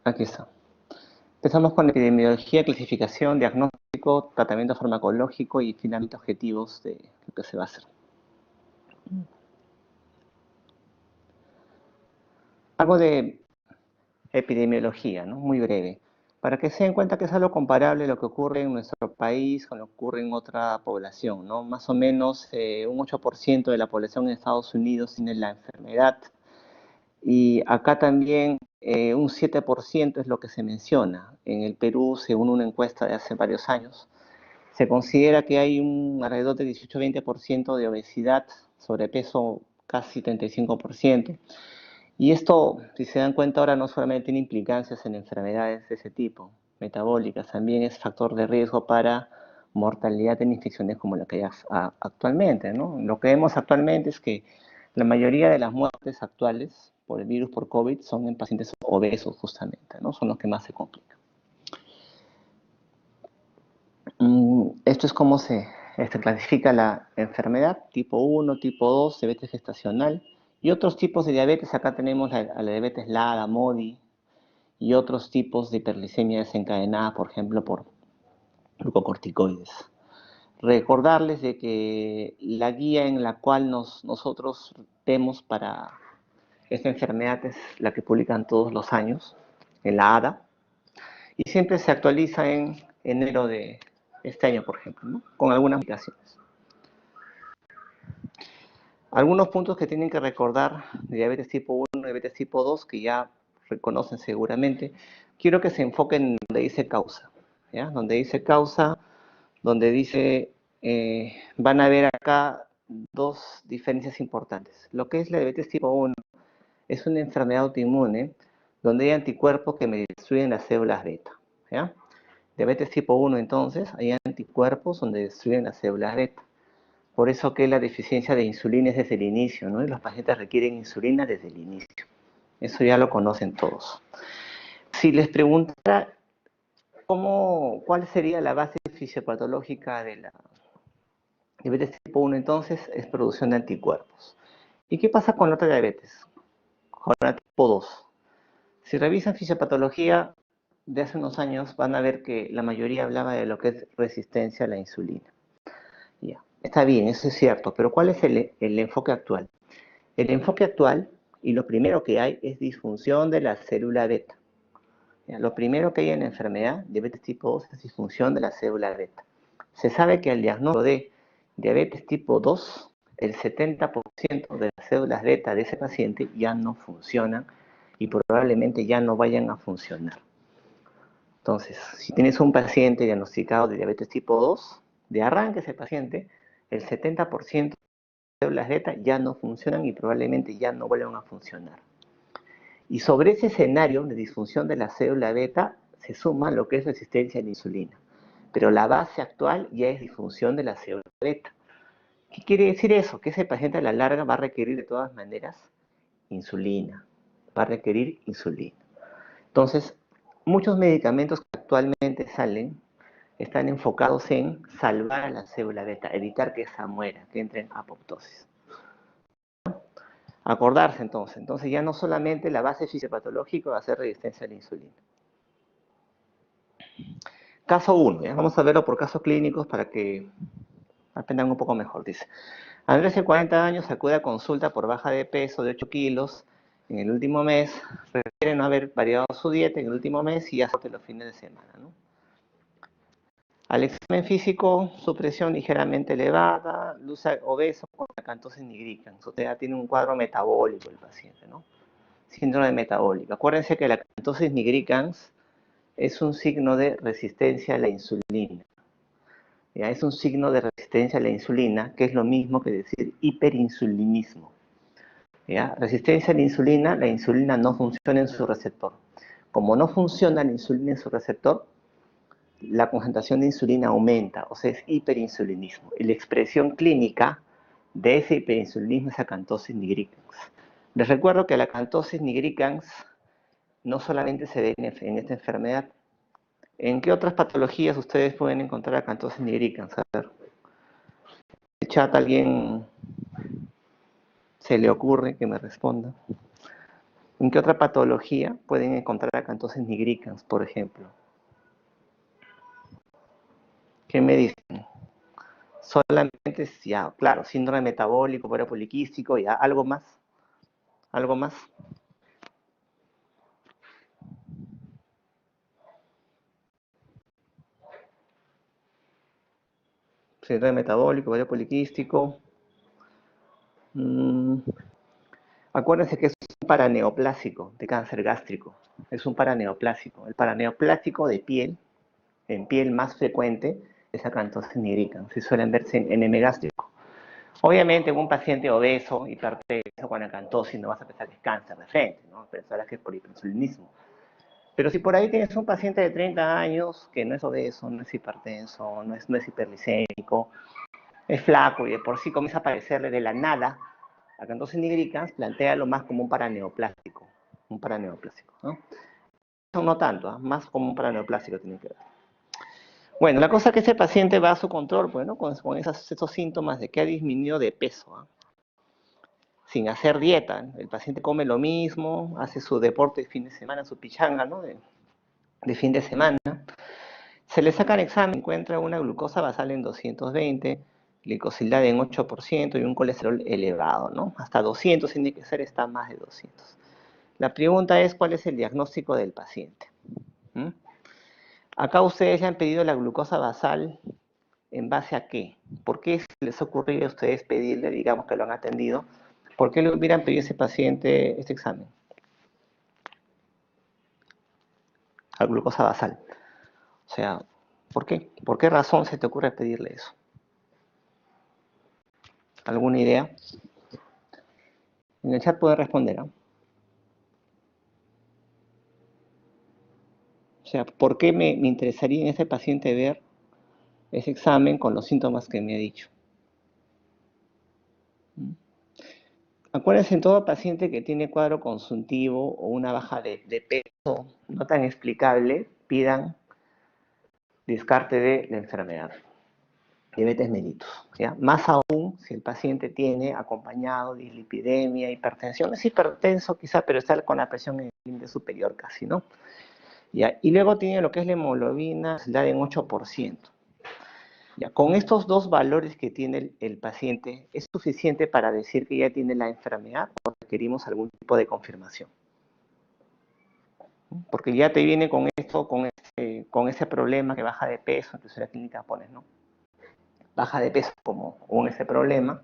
Aquí está. Empezamos con epidemiología, clasificación, diagnóstico, tratamiento farmacológico y finalmente objetivos de lo que se va a hacer. Algo de epidemiología, ¿no? Muy breve, para que se den cuenta que es algo comparable a lo que ocurre en nuestro país con lo que ocurre en otra población, ¿no? Más o menos un 8% de la población en Estados Unidos tiene la enfermedad y acá también un 7% es lo que se menciona. En el Perú, según una encuesta de hace varios años, se considera que hay un alrededor de 18-20% de obesidad, sobrepeso casi 35%. Y esto, si se dan cuenta ahora, no solamente tiene implicancias en enfermedades de ese tipo, metabólicas, también es factor de riesgo para mortalidad en infecciones como la que hay actualmente, ¿no? Lo que vemos actualmente es que la mayoría de las muertes actuales por el virus, por COVID, son en pacientes obesos justamente, ¿no? Son los que más se complican. Esto es cómo se clasifica la enfermedad, tipo 1, tipo 2, diabetes gestacional, y otros tipos de diabetes. Acá tenemos la diabetes LADA, MODI, y otros tipos de hiperglicemia desencadenada, por ejemplo, por glucocorticoides. Recordarles de que la guía en la cual nosotros vemos para esta enfermedad es la que publican todos los años, en la ADA, y siempre se actualiza en enero de este año, por ejemplo, ¿no? Con algunas modificaciones. Algunos puntos que tienen que recordar de diabetes tipo 1 y diabetes tipo 2, que ya reconocen seguramente. Quiero que se enfoquen en donde dice causa, ¿ya? Donde dice causa, donde dice, van a ver acá dos diferencias importantes. Lo que es la diabetes tipo 1 es una enfermedad autoinmune donde hay anticuerpos que me destruyen las células beta, ¿ya? Diabetes tipo 1, entonces, hay anticuerpos donde destruyen las células beta. Por eso que la deficiencia de insulina es desde el inicio, ¿no? Y los pacientes requieren insulina desde el inicio. Eso ya lo conocen todos. Si les preguntara cuál sería la base fisiopatológica de la diabetes tipo 1, entonces, es producción de anticuerpos. ¿Y qué pasa con la otra diabetes? Con la tipo 2. Si revisan fisiopatología de hace unos años, van a ver que la mayoría hablaba de lo que es resistencia a la insulina. Ya, está bien, eso es cierto, pero ¿cuál es el enfoque actual? El enfoque actual, y lo primero que hay, es disfunción de la célula beta. Ya, lo primero que hay en la enfermedad, diabetes tipo 2, es disfunción de la célula beta. Se sabe que al diagnóstico de diabetes tipo 2, el 70% de las células beta de ese paciente ya no funcionan y probablemente ya no vayan a funcionar. Entonces, si tienes un paciente diagnosticado de diabetes tipo 2, de arranque ese paciente, el 70% de células beta ya no funcionan y probablemente ya no vuelvan a funcionar. Y sobre ese escenario de disfunción de la célula beta se suma lo que es resistencia a la insulina. Pero la base actual ya es disfunción de la célula beta. ¿Qué quiere decir eso? Que ese paciente a la larga va a requerir de todas maneras insulina. Va a requerir insulina. Entonces, muchos medicamentos que actualmente salen están enfocados en salvar a la célula beta, evitar que esa muera, que entre en apoptosis. Acordarse entonces ya no solamente la base fisiopatológica va a ser resistencia a la insulina. Caso 1, ¿ya? Vamos a verlo por casos clínicos para que aprendan un poco mejor. Dice, Andrés de 40 años acude a consulta por baja de peso de 8 kilos en el último mes, refiere no haber variado su dieta en el último mes y hace los fines de semana, ¿no? Al examen físico, su presión ligeramente elevada, luce obeso con acantosis nigricans. O sea, tiene un cuadro metabólico el paciente, ¿no? Síndrome metabólico. Acuérdense que la acantosis nigricans es un signo de resistencia a la insulina. ¿Ya? Es un signo de resistencia a la insulina, que es lo mismo que decir hiperinsulinismo. ¿Ya? Resistencia a la insulina no funciona en su receptor. Como no funciona la insulina en su receptor, la concentración de insulina aumenta, o sea, es hiperinsulinismo. Y la expresión clínica de ese hiperinsulinismo es acantosis nigricans. Les recuerdo que la acantosis nigricans no solamente se ve en esta enfermedad. ¿En qué otras patologías ustedes pueden encontrar acantosis nigricans? A ver, en el chat alguien se le ocurre que me responda. ¿En qué otra patología pueden encontrar acantosis nigricans, por ejemplo? ¿Qué me dicen? Solamente, ya, claro, síndrome metabólico, ovario poliquístico, ya, algo más. ¿Algo más? Síndrome metabólico, ovario poliquístico. Acuérdense que es un paraneoplásico de cáncer gástrico. Es un paraneoplásico. El paraneoplásico de piel, en piel más frecuente, es acantosis nigricans. Si suelen verse en M gástrico. Obviamente, en un paciente obeso, hipertenso con acantosis, no vas a pensar que es cáncer de frente, ¿no? Pensarás que es por hiperinsulinismo. Pero si por ahí tienes un paciente de 30 años que no es obeso, no es hipertenso, no es hiperglicémico, es flaco y de por sí comienza a aparecerle de la nada acantosis nigricans, plantéalo más como un paraneoplásico, ¿no? No tanto, ¿eh? Más como un paraneoplásico tiene que ver. Bueno, la cosa es que ese paciente va a su control, pues, ¿no? Con esos síntomas de que ha disminuido de peso, ¿eh? Sin hacer dieta. El paciente come lo mismo, hace su deporte de fin de semana, su pichanga, ¿no? De fin de semana. Se le saca el examen, encuentra una glucosa basal en 220, glicosilada en 8% y un colesterol elevado, ¿no? Hasta 200 tiene que ser, está más de 200. La pregunta es, ¿cuál es el diagnóstico del paciente? ¿Mm? Acá ustedes ya han pedido la glucosa basal, ¿en base a qué? ¿Por qué les ocurrió a ustedes pedirle, digamos que lo han atendido, por qué le hubieran pedido a ese paciente este examen? La glucosa basal. O sea, ¿por qué? ¿Por qué razón se te ocurre pedirle eso? ¿Alguna idea? En el chat pueden responder, ¿no? O sea, ¿por qué me interesaría en ese paciente ver ese examen con los síntomas que me ha dicho? Acuérdense, en todo paciente que tiene cuadro consuntivo o una baja de peso no tan explicable, pidan descarte de la enfermedad, diabetes mellitus. ¿Ya? Más aún si el paciente tiene acompañado de dislipidemia, hipertensión, es hipertenso quizá, pero está con la presión en el límite superior casi, ¿no? ¿Ya? Y luego tiene lo que es la hemoglobina, la en 8%. Ya, con estos dos valores que tiene el paciente, ¿es suficiente para decir que ya tiene la enfermedad o requerimos algún tipo de confirmación? Porque ya te viene con esto, con ese problema que baja de peso, entonces en la clínica pones, ¿no? Baja de peso como con ese problema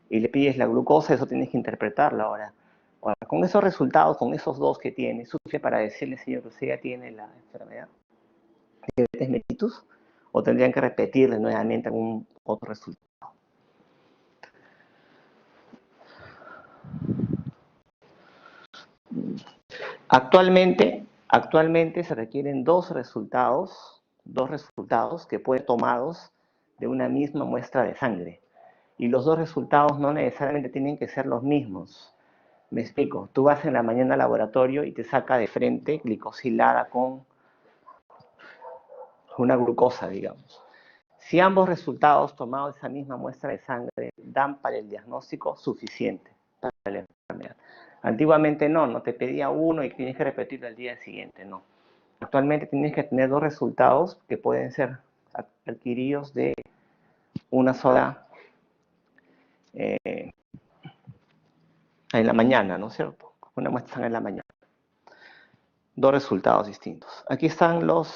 y le pides la glucosa, eso tienes que interpretarlo ahora. Ahora, con esos resultados, con esos dos que tiene, ¿es suficiente para decirle, señor, que usted ya tiene la enfermedad? ¿Diabetes mellitus? ¿O tendrían que repetirle nuevamente algún otro resultado? Actualmente se requieren dos resultados que pueden ser tomados de una misma muestra de sangre. Y los dos resultados no necesariamente tienen que ser los mismos. Me explico, tú vas en la mañana al laboratorio y te saca de frente glicosilada con una glucosa, digamos. Si ambos resultados tomados de esa misma muestra de sangre dan para el diagnóstico suficiente para la enfermedad. Antiguamente no te pedía uno y tienes que repetirlo al día siguiente, no. Actualmente tienes que tener dos resultados que pueden ser adquiridos de una sola en la mañana, ¿no es cierto? Una muestra en la mañana. Dos resultados distintos. Aquí están los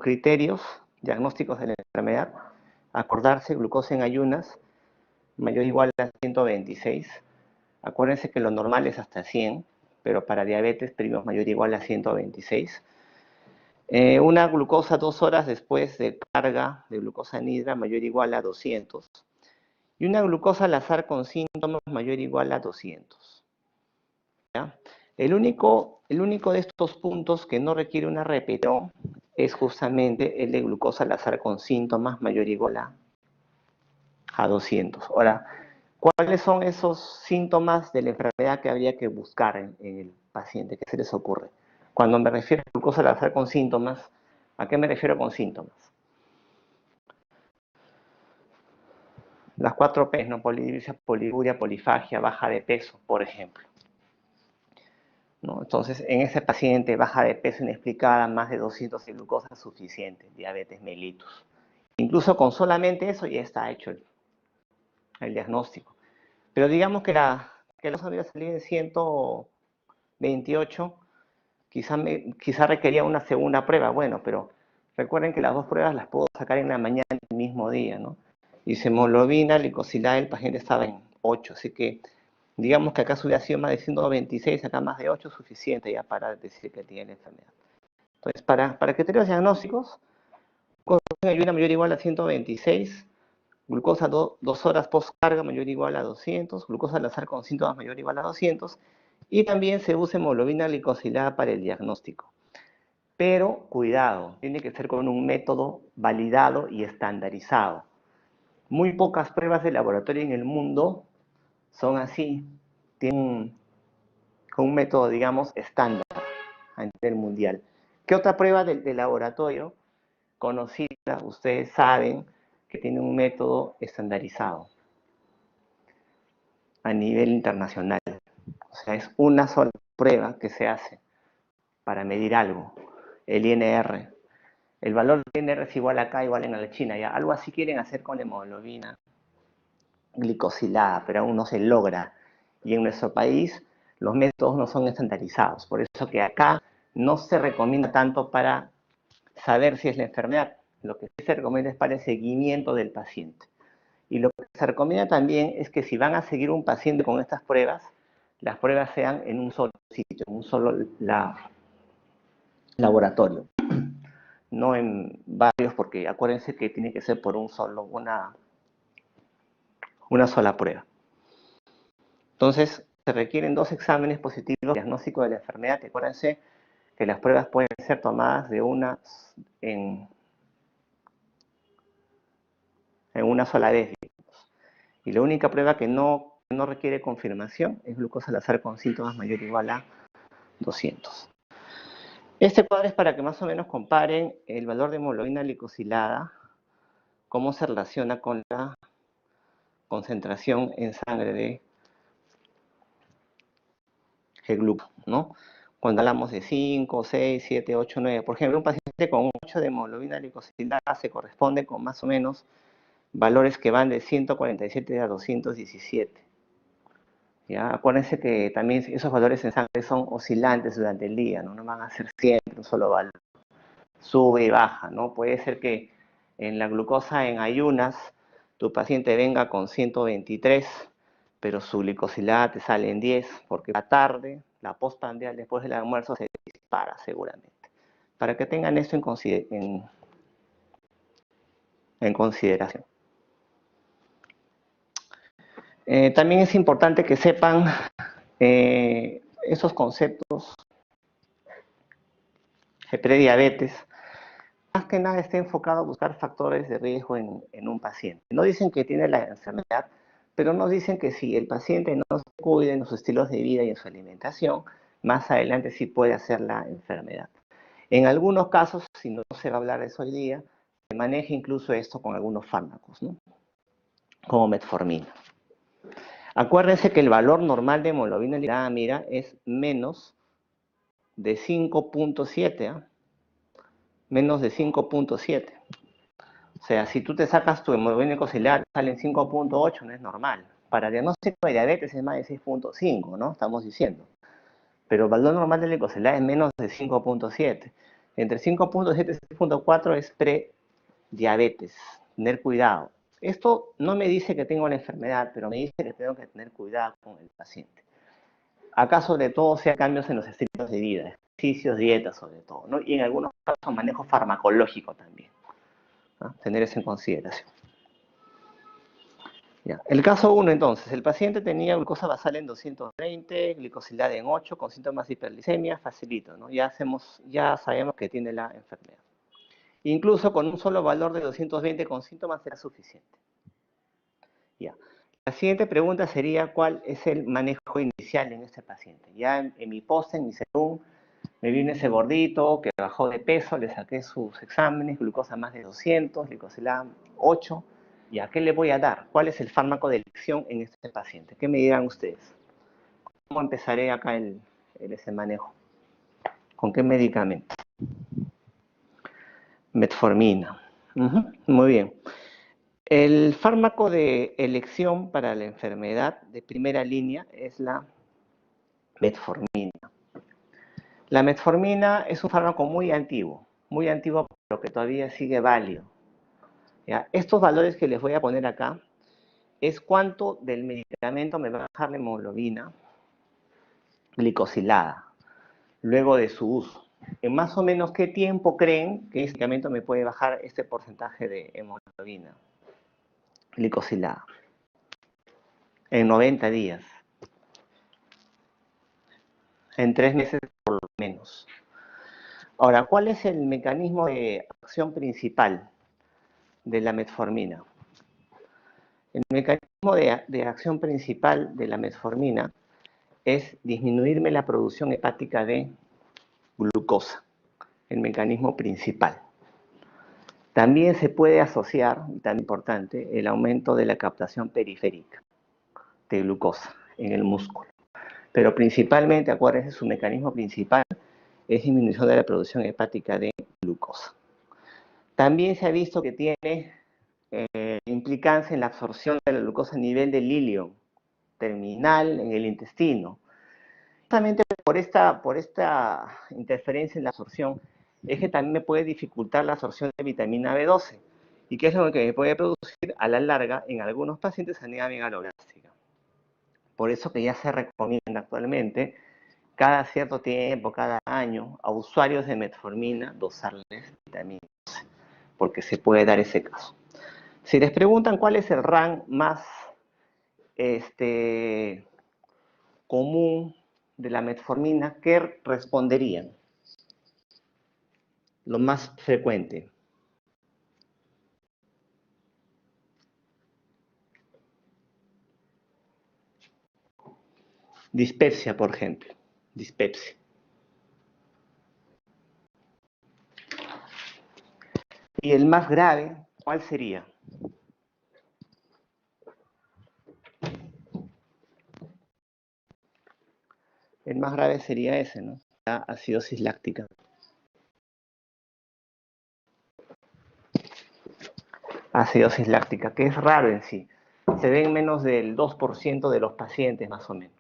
criterios diagnósticos de la enfermedad. Acordarse, glucosa en ayunas, mayor o igual a 126. Acuérdense que lo normal es hasta 100, pero para diabetes pedimos mayor o igual a 126. Una glucosa 2 horas después de carga de glucosa anhidra mayor o igual a 200. Y una glucosa al azar con síntomas mayor o igual a 200. ¿Ya? El único de estos puntos que no requiere una repetición es justamente el de glucosa al azar con síntomas mayor o igual a 200. Ahora, ¿cuáles son esos síntomas de la enfermedad que habría que buscar en el paciente? ¿Qué se les ocurre? Cuando me refiero a glucosa al azar con síntomas, ¿a qué me refiero con síntomas? Las 4 P, ¿no? Polidipsia, poliguria, polifagia, baja de peso, por ejemplo. ¿no? Entonces, en ese paciente baja de peso inexplicada, más de 200 de glucosa es suficiente, diabetes mellitus. Incluso con solamente eso ya está hecho el diagnóstico. Pero digamos que que la hubiera salido en 128, quizá requería una segunda prueba. Bueno, pero recuerden que las dos pruebas las puedo sacar en la mañana del mismo día, ¿no? Y su hemoglobina glicosilada el paciente estaba en 8, así que digamos que acá hubiera sido más de 126, acá más de 8 es suficiente ya para decir que tiene la enfermedad. Entonces, para criterios diagnósticos, con ayuda mayor o igual a 126, glucosa 2 horas post carga mayor o igual a 200, glucosa al azar con síntomas mayor o igual a 200, y también se usa hemoglobina glicosilada para el diagnóstico. Pero cuidado, tiene que ser con un método validado y estandarizado. Muy pocas pruebas de laboratorio en el mundo son así, tienen un método, digamos, estándar a nivel mundial. ¿Qué otra prueba de laboratorio conocida ustedes saben que tiene un método estandarizado a nivel internacional? O sea, es una sola prueba que se hace para medir algo, el INR. El valor del INR es igual acá, igual en la China. ¿Ya? Algo así quieren hacer con la hemoglobina glicosilada, pero aún no se logra. Y en nuestro país los métodos no son estandarizados. Por eso que acá no se recomienda tanto para saber si es la enfermedad. Lo que sí se recomienda es para el seguimiento del paciente. Y lo que se recomienda también es que si van a seguir un paciente con estas pruebas, las pruebas sean en un solo sitio, en un solo laboratorio, no en varios, porque acuérdense que tiene que ser por una sola prueba. Entonces, se requieren 2 exámenes positivos diagnóstico de la enfermedad. Acuérdense que las pruebas pueden ser tomadas en una sola vez. Y la única prueba que no requiere confirmación es glucosa al azar con síntomas mayor o igual a 200. Este cuadro es para que más o menos comparen el valor de hemoglobina glicosilada, cómo se relaciona con la concentración en sangre de G-gluco, ¿no? Cuando hablamos de 5, 6, 7, 8, 9, por ejemplo, un paciente con 8 de hemoglobina glicosilada se corresponde con más o menos valores que van de 147 a 217. ¿Ya? Acuérdense que también esos valores en sangre son oscilantes durante el día, ¿no? No van a ser siempre un solo valor. Sube y baja, ¿no? Puede ser que en la glucosa en ayunas tu paciente venga con 123, pero su glicosilada te sale en 10, porque la tarde, la postprandial después del almuerzo se dispara seguramente. Para que tengan esto en consideración. También es importante que sepan esos conceptos de prediabetes. Más que nada está enfocado a buscar factores de riesgo en un paciente. No dicen que tiene la enfermedad, pero nos dicen que si el paciente no se cuida en sus estilos de vida y en su alimentación, más adelante sí puede hacer la enfermedad. En algunos casos, si no se va a hablar de eso hoy día, se maneja incluso esto con algunos fármacos, ¿no? Como metformina. Acuérdense que el valor normal de hemoglobina glicosilada, es menos de 5.7, ¿eh? Menos de 5.7. O sea, si tú te sacas tu hemoglobina glicosilada, sale en 5.8, no es normal. Para diagnóstico de diabetes es más de 6.5, ¿no? Estamos diciendo. Pero el valor normal de la glicosilada es menos de 5.7. Entre 5.7 y 6.4 es prediabetes. Tener cuidado. Esto no me dice que tengo la enfermedad, pero me dice que tengo que tener cuidado con el paciente. Acá sobre todo sea cambios en los estilos de vida, ejercicios, dietas sobre todo, ¿no? Y en algunos casos manejo farmacológico también, ¿no? Tener eso en consideración. Ya. El caso 1 entonces, el paciente tenía glucosa basal en 220, glicosilada en 8 con síntomas de hiperglicemia, facilito, ¿no? Ya sabemos que tiene la enfermedad. Incluso con un solo valor de 220 con síntomas será suficiente. Ya. La siguiente pregunta sería, ¿cuál es el manejo inicial en este paciente? Ya en mi post, en mi según, me vino ese gordito que bajó de peso, le saqué sus exámenes, glucosa más de 200, glicosilada 8. ¿Y a qué le voy a dar? ¿Cuál es el fármaco de elección en este paciente? ¿Qué me dirán ustedes? ¿Cómo empezaré acá ese manejo. ¿Con qué medicamento? Metformina. Muy bien. El fármaco de elección para la enfermedad de primera línea es la metformina. La metformina es un fármaco muy antiguo, pero que todavía sigue válido. ¿Ya? Estos valores que les voy a poner acá es cuánto del medicamento me va a bajar la hemoglobina glicosilada luego de su uso. ¿En más o menos qué tiempo creen que ese medicamento me puede bajar este porcentaje de hemoglobina glicosilada? En 90 días. En 3 meses por lo menos. Ahora, ¿cuál es el mecanismo de acción principal de la metformina? El mecanismo de acción principal de la metformina es disminuirme la producción hepática de glucosa, el mecanismo principal. También se puede asociar, y tan importante, el aumento de la captación periférica de glucosa en el músculo. Pero principalmente, acuérdense, su mecanismo principal es disminución de la producción hepática de glucosa. También se ha visto que tiene implicancia en la absorción de la glucosa a nivel del ilio terminal en el intestino. Justamente por esta interferencia en la absorción es que también me puede dificultar la absorción de vitamina B12 y que es lo que me puede producir a la larga en algunos pacientes anemia megaloblástica. Por eso que ya se recomienda actualmente cada cierto tiempo, cada año, a usuarios de metformina dosarles vitamina B12, porque se puede dar ese caso. Si les preguntan cuál es el rank más común de la metformina, ¿qué responderían? Lo más frecuente. Dispepsia, por ejemplo. Dispepsia. Y el más grave, ¿cuál sería? El más grave sería ese, ¿no? La acidosis láctica. Acidosis láctica, que es raro en sí. Se ve en menos del 2% de los pacientes, más o menos.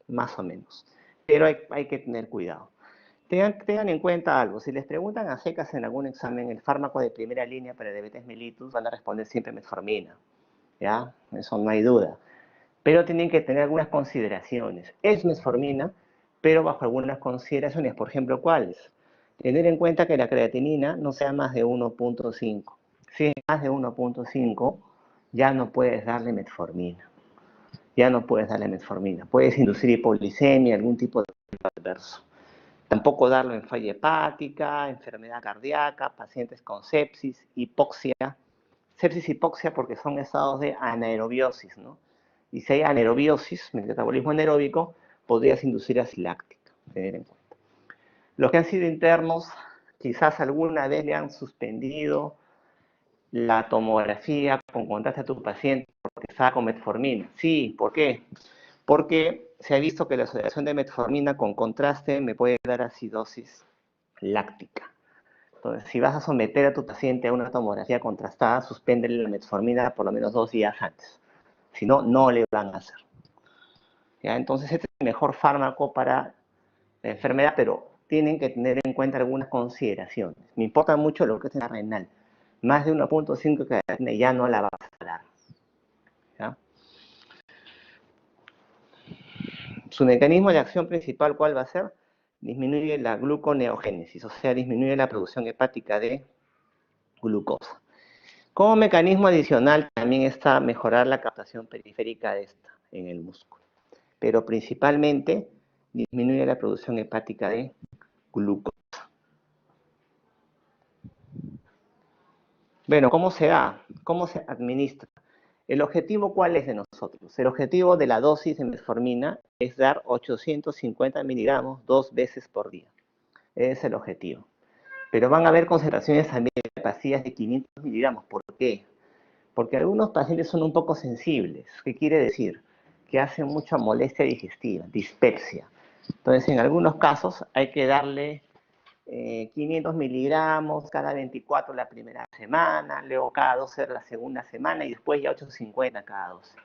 Más o menos. Pero hay que tener cuidado. Tengan en cuenta algo. Si les preguntan a secas en algún examen el fármaco de primera línea para diabetes mellitus, van a responder siempre metformina. ¿Ya? Eso no hay duda. Pero tienen que tener algunas consideraciones. Es metformina, pero bajo algunas consideraciones. Por ejemplo, ¿cuáles? Tener en cuenta que la creatinina no sea más de 1.5. Si es más de 1.5, ya no puedes darle metformina. Ya no puedes darle metformina. Puedes inducir hipoglicemia, algún tipo de efecto adverso. Tampoco darlo en falla hepática, enfermedad cardíaca, pacientes con sepsis, hipoxia. Sepsis y hipoxia porque son estados de anaerobiosis, ¿no? Y si hay anaerobiosis, metabolismo anaeróbico, podrías inducir acidosis láctica, tener en cuenta. Los que han sido internos, quizás alguna vez le han suspendido la tomografía con contraste a tu paciente porque estaba con metformina. Sí, ¿por qué? Porque se ha visto que la asociación de metformina con contraste me puede dar acidosis láctica. Entonces, si vas a someter a tu paciente a una tomografía contrastada, suspéndele la metformina por lo menos 2 días antes. Si no, no le van a hacer. ¿Ya? Entonces, este es el mejor fármaco para la enfermedad, pero tienen que tener en cuenta algunas consideraciones. Me importa mucho lo que es la renal. Más de 1.5 que ya no la vas a dar. ¿Ya? Su mecanismo de acción principal, ¿cuál va a ser? Disminuye la gluconeogénesis, o sea, disminuye la producción hepática de glucosa. Como mecanismo adicional también está mejorar la captación periférica de esta en el músculo, pero principalmente disminuye la producción hepática de glucosa. Bueno, ¿cómo se da? ¿Cómo se administra? ¿El objetivo cuál es de nosotros? El objetivo de la dosis de metformina es dar 850 miligramos 2 veces por día. Ese es el objetivo. Pero van a haber concentraciones también de pastillas de 500 miligramos. ¿Por qué? Porque algunos pacientes son un poco sensibles. ¿Qué quiere decir? Que hacen mucha molestia digestiva, dispepsia. Entonces, en algunos casos hay que darle 500 miligramos cada 24 la primera semana, luego cada 12 la segunda semana y después ya 850 cada 12.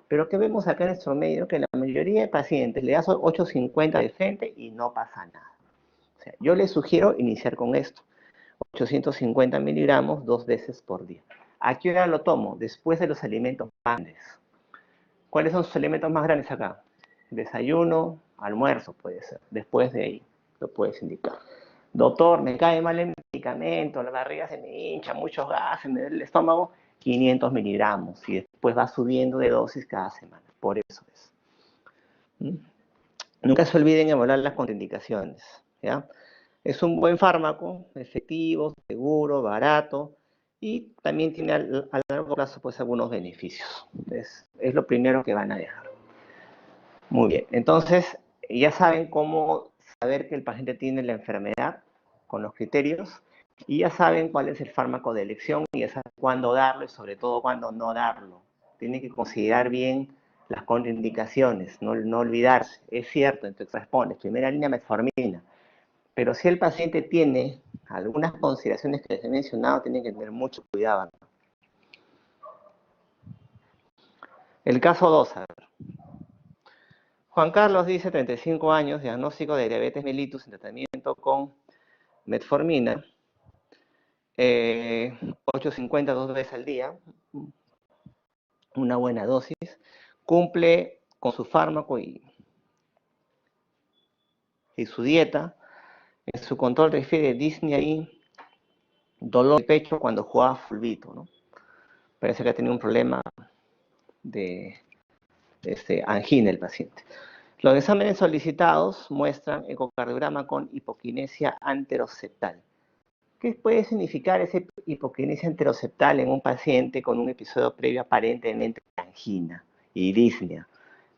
Pero ¿qué vemos acá en nuestro medio? Que la mayoría de pacientes le das 850 de frente y no pasa nada. O sea, yo les sugiero iniciar con esto. 850 miligramos 2 veces por día. ¿A qué hora lo tomo? Después de los alimentos grandes. ¿Cuáles son sus alimentos más grandes acá? Desayuno, almuerzo puede ser. Después de ahí lo puedes indicar. Doctor, me cae mal el medicamento, la barriga se me hincha, muchos gases, me duele el estómago, 500 miligramos. Y después va subiendo de dosis cada semana. Por eso es. Nunca se olviden evaluar las contraindicaciones. ¿Ya? Es un buen fármaco, efectivo, seguro, barato y también tiene a largo plazo pues algunos beneficios. Es lo primero que van a dejar. Muy bien, entonces ya saben cómo saber que el paciente tiene la enfermedad con los criterios y ya saben cuál es el fármaco de elección y ya saben cuándo darlo y sobre todo cuándo no darlo. Tienen que considerar bien las contraindicaciones, no olvidarse. Es cierto, entonces responde, primera línea metformina, pero si el paciente tiene algunas consideraciones que les he mencionado, tienen que tener mucho cuidado. El caso 2, a ver. Juan Carlos dice, 35 años, diagnóstico de diabetes mellitus en tratamiento con metformina, 850 2 veces al día, una buena dosis, cumple con su fármaco y su dieta. En su control refiere disnea y dolor de pecho cuando jugaba fulbito, ¿no? Parece que ha tenido un problema de angina el paciente. Los exámenes solicitados muestran ecocardiograma con hipoquinesia anteroseptal. ¿Qué puede significar esa hipoquinesia anteroseptal en un paciente con un episodio previo aparentemente de angina y disnea,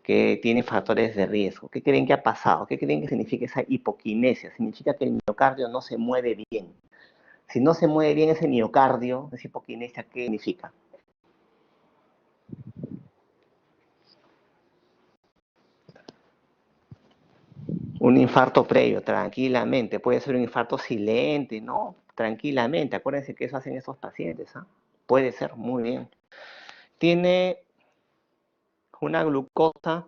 que tiene factores de riesgo? ¿Qué creen que ha pasado? ¿Qué creen que significa esa hipoquinesia? Significa que el miocardio no se mueve bien. Si no se mueve bien ese miocardio, esa hipoquinesia, ¿qué significa? Un infarto previo, tranquilamente. Puede ser un infarto silente, ¿no? Tranquilamente. Acuérdense que eso hacen esos pacientes, ¿ah? Puede ser, muy bien. Tiene una glucosa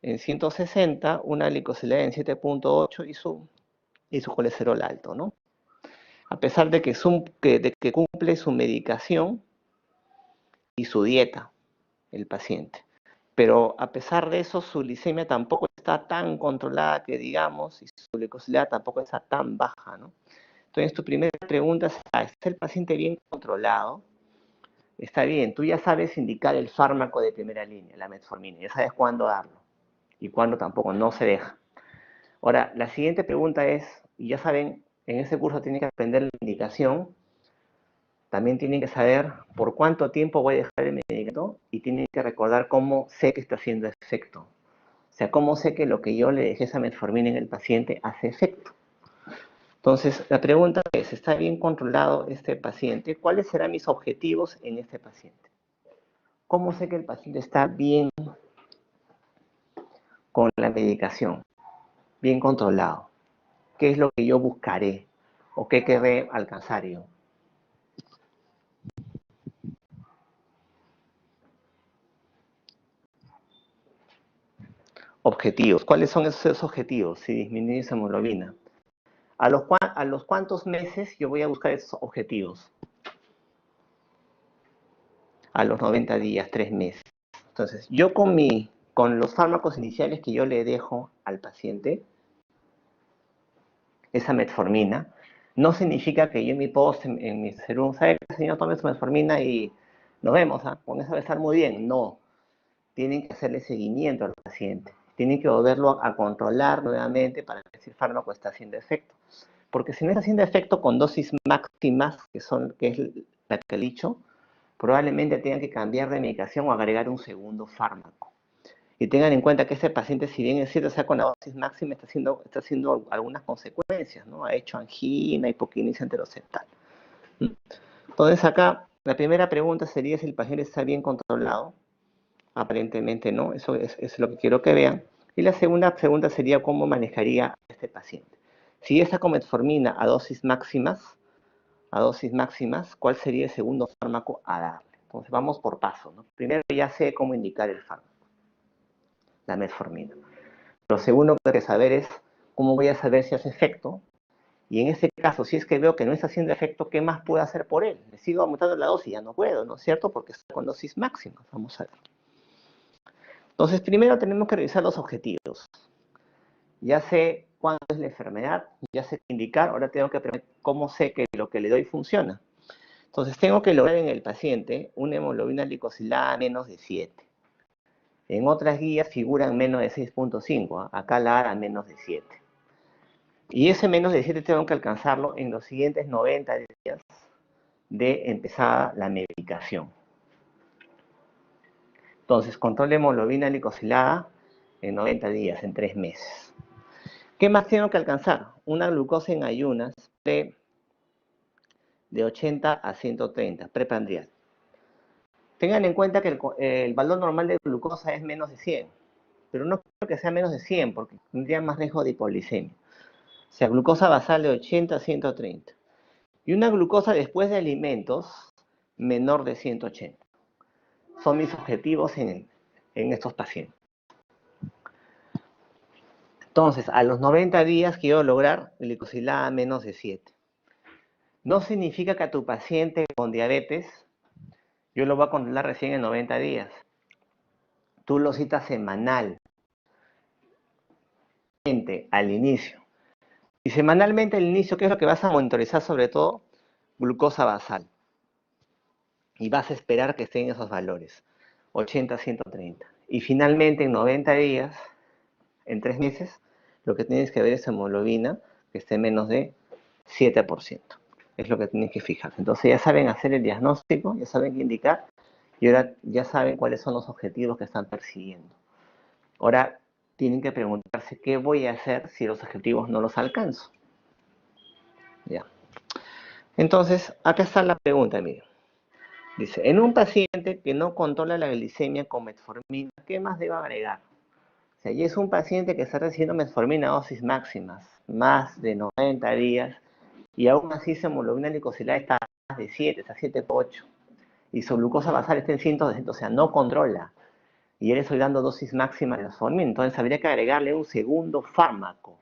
en 160, una glicosilada en 7.8 y su colesterol alto, ¿no? A pesar de que cumple su medicación y su dieta, el paciente. Pero a pesar de eso, su glicemia tampoco está tan controlada que digamos, y su glicosilada tampoco está tan baja, ¿no? Entonces, tu primera pregunta es, ¿está el paciente bien controlado? Está bien, tú ya sabes indicar el fármaco de primera línea, la metformina, ya sabes cuándo darlo y cuándo tampoco, no se deja. Ahora, la siguiente pregunta es, y ya saben, en ese curso tienen que aprender la indicación, también tienen que saber por cuánto tiempo voy a dejar el medicamento y tienen que recordar cómo sé que está haciendo efecto. O sea, cómo sé que lo que yo le dejé esa metformina en el paciente hace efecto. Entonces, la pregunta es, ¿está bien controlado este paciente? ¿Cuáles serán mis objetivos en este paciente? ¿Cómo sé que el paciente está bien con la medicación? Bien controlado. ¿Qué es lo que yo buscaré? ¿O qué querré alcanzar yo? Objetivos. ¿Cuáles son esos objetivos? Si disminuye esa hemoglobina. ¿A los cuántos meses yo voy a buscar esos objetivos? A los 90 días, 3 meses. Entonces, yo con los fármacos iniciales que yo le dejo al paciente, esa metformina, no significa que yo en mi post, en mi serum, ¿sabe qué, señor? Tome su metformina y nos vemos, ¿ah? Con eso va a estar muy bien. No, tienen que hacerle seguimiento al paciente. Tienen que volverlo a controlar nuevamente para ver si el fármaco está haciendo efecto. Porque si no está haciendo efecto con dosis máximas, que es la que he dicho, probablemente tengan que cambiar de medicación o agregar un segundo fármaco. Y tengan en cuenta que ese paciente, si bien es cierto, sea con la dosis máxima, está haciendo algunas consecuencias, ¿no? Ha hecho angina, hipoquinesia anteroseptal. Entonces acá, la primera pregunta sería si el paciente está bien controlado. Aparentemente no, eso es lo que quiero que vean. Y la segunda pregunta sería cómo manejaría a este paciente. Si es con metformina a dosis máximas, ¿cuál sería el segundo fármaco a darle? Entonces vamos por paso, ¿no? Primero ya sé cómo indicar el fármaco, la metformina. Lo segundo que tengo que saber es cómo voy a saber si hace efecto. Y en este caso, si es que veo que no está haciendo efecto, ¿qué más puedo hacer por él? Le sigo aumentando la dosis, ya no puedo, ¿no es cierto? Porque está con dosis máximas. Vamos a ver. Entonces, primero tenemos que revisar los objetivos. Ya sé cuándo es la enfermedad, ya sé qué indicar, ahora tengo que preguntar cómo sé que lo que le doy funciona. Entonces, tengo que lograr en el paciente una hemoglobina glicosilada menos de 7. En otras guías figuran menos de 6.5, acá la A menos de 7. Y ese menos de 7 tengo que alcanzarlo en los siguientes 90 días de empezada la medicación. Entonces, control de hemoglobina glicosilada en 90 días, en 3 meses. ¿Qué más tengo que alcanzar? Una glucosa en ayunas de 80 a 130, preprandial. Tengan en cuenta que el valor normal de glucosa es menos de 100, pero no quiero que sea menos de 100 porque tendría más riesgo de hipoglicemia. O sea, glucosa basal de 80 a 130. Y una glucosa después de alimentos menor de 180. Son mis objetivos en estos pacientes. Entonces, a los 90 días quiero lograr glicosilada menos de 7. No significa que a tu paciente con diabetes yo lo voy a controlar recién en 90 días. Tú lo citas semanal, al inicio. Y semanalmente al inicio, ¿qué es lo que vas a monitorizar sobre todo? Glucosa basal. Y vas a esperar que estén esos valores, 80 a 130. Y finalmente en 90 días, en 3 meses, lo que tienes que ver es hemoglobina que esté menos de 7%. Es lo que tienes que fijar. Entonces ya saben hacer el diagnóstico, ya saben qué indicar y ahora ya saben cuáles son los objetivos que están persiguiendo. Ahora tienen que preguntarse qué voy a hacer si los objetivos no los alcanzo. Ya. Entonces, acá está la pregunta, miren. Dice, en un paciente que no controla la glicemia con metformina, ¿qué más debo agregar? O sea, y es un paciente que está recibiendo metformina a dosis máximas, más de 90 días, y aún así su hemoglobina glicosilada está a más de 7, está a 7,8, y su glucosa basal está en 100, o sea, no controla. Y él estoy dando dosis máxima de metformina, entonces habría que agregarle un segundo fármaco.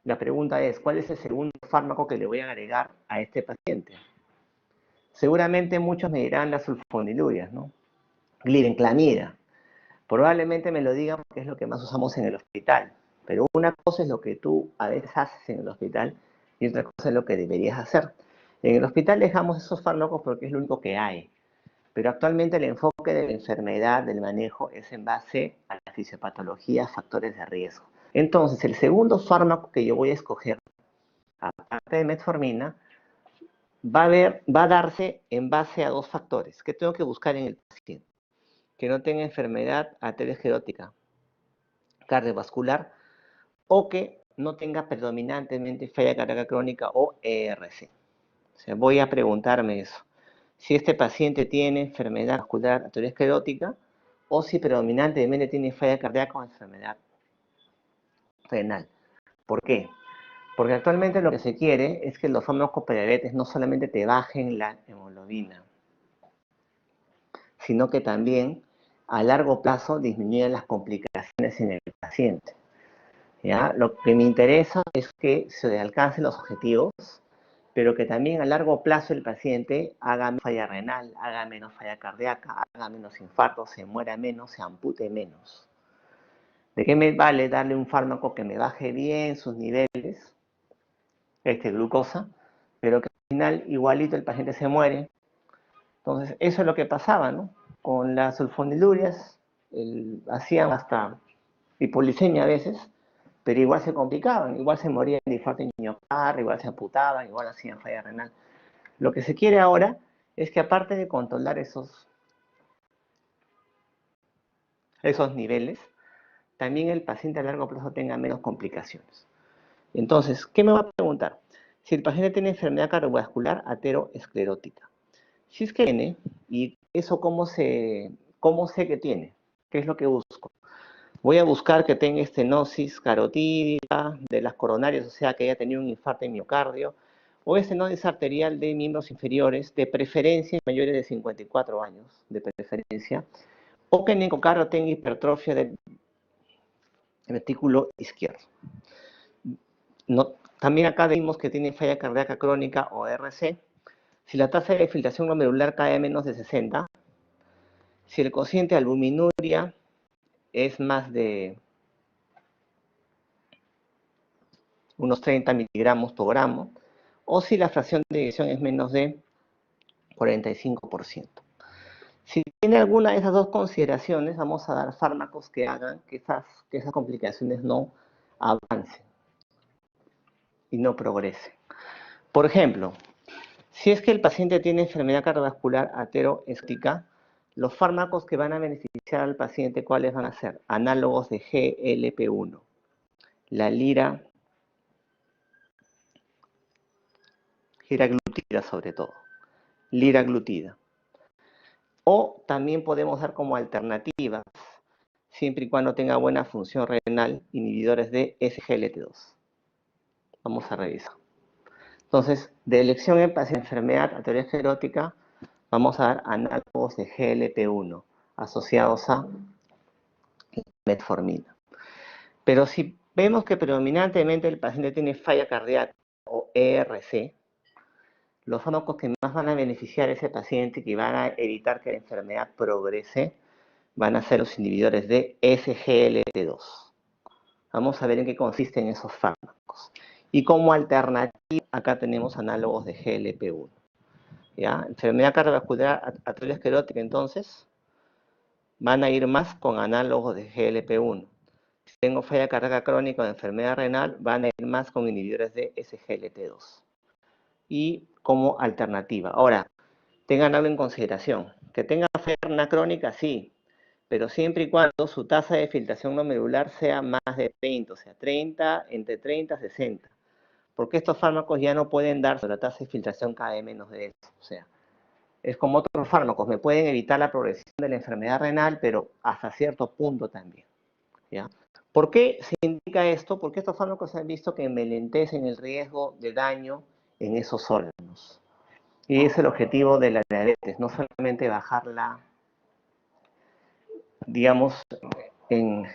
La pregunta es, ¿cuál es el segundo fármaco que le voy a agregar a este paciente? Seguramente muchos me dirán las sulfonilurias, ¿no? Glibenclamida. Probablemente me lo digan porque es lo que más usamos en el hospital. Pero una cosa es lo que tú a veces haces en el hospital y otra cosa es lo que deberías hacer. En el hospital dejamos esos fármacos porque es lo único que hay. Pero actualmente el enfoque de la enfermedad, del manejo, es en base a la fisiopatología, factores de riesgo. Entonces, el segundo fármaco que yo voy a escoger, aparte de metformina, va a darse en base a dos factores que tengo que buscar en el paciente. Que no tenga enfermedad aterosclerótica cardiovascular o que no tenga predominantemente falla cardíaca crónica o ERC. O sea, voy a preguntarme eso. Si este paciente tiene enfermedad vascular aterosclerótica o si predominantemente tiene falla cardíaca o enfermedad renal. ¿Por qué? Porque actualmente lo que se quiere es que los fármacos para diabetes no solamente te bajen la hemoglobina, sino que también a largo plazo disminuyan las complicaciones en el paciente. ¿Ya? Lo que me interesa es que se alcancen los objetivos, pero que también a largo plazo el paciente haga menos falla renal, haga menos falla cardíaca, haga menos infartos, se muera menos, se ampute menos. ¿De qué me vale darle un fármaco que me baje bien sus niveles, glucosa, pero que al final igualito el paciente se muere? Entonces, eso es lo que pasaba, ¿no? Con las sulfonilurias, hacían hasta hipoglicemia a veces, pero igual se complicaban, igual se morían de infarto de miocardio, igual se amputaban, igual hacían falla renal. Lo que se quiere ahora es que aparte de controlar esos niveles, también el paciente a largo plazo tenga menos complicaciones. Entonces, ¿qué me va a preguntar? Si el paciente tiene enfermedad cardiovascular aterosclerótica. Si es que tiene, y eso cómo ¿Cómo sé que tiene? ¿Qué es lo que busco? Voy a buscar que tenga estenosis carotídica de las coronarias, o sea, que haya tenido un infarto en miocardio, o estenosis arterial de miembros inferiores, de preferencia mayores de 54 años, de preferencia, o que el endocardio tenga hipertrofia del vestíbulo izquierdo. No, también acá decimos que tiene falla cardíaca crónica o RC. Si la tasa de filtración glomerular cae a menos de 60, si el cociente de albuminuria es más de unos 30 miligramos por gramo, o si la fracción de eyección es menos de 45%. Si tiene alguna de esas dos consideraciones, vamos a dar fármacos que hagan que esas complicaciones no avancen y no progresen. Por ejemplo, si es que el paciente tiene enfermedad cardiovascular ateroesclérotica, los fármacos que van a beneficiar al paciente, ¿cuáles van a ser? Análogos de GLP-1, la liraglutida sobre todo, liraglutida. O también podemos dar como alternativas, siempre y cuando tenga buena función renal, inhibidores de SGLT2. Vamos a revisar. Entonces, de elección en enfermedad aterosclerótica, vamos a dar análogos de GLP-1 asociados a metformina. Pero si vemos que predominantemente el paciente tiene falla cardíaca o ERC, los fármacos que más van a beneficiar a ese paciente y que van a evitar que la enfermedad progrese van a ser los inhibidores de SGLT2. Vamos a ver en qué consisten esos fármacos. Y como alternativa, acá tenemos análogos de GLP-1. ¿Ya? Enfermedad cardiovascular aterosclerótica, entonces, van a ir más con análogos de GLP-1. Si tengo falla cardíaca crónica o enfermedad renal, van a ir más con inhibidores de SGLT2. Y como alternativa. Ahora, tengan algo en consideración. Que tenga falla renal crónica, sí, pero siempre y cuando su tasa de filtración glomerular sea más de 30, o sea, 30, entre 30 y 60. Porque estos fármacos ya no pueden dar la tasa de filtración cada vez menos de eso. O sea, es como otros fármacos, me pueden evitar la progresión de la enfermedad renal, pero hasta cierto punto también. ¿Ya? ¿Por qué se indica esto? Porque estos fármacos se han visto que enmelentecen el riesgo de daño en esos órganos. Y es el objetivo de la diabetes, no solamente bajarla, digamos, en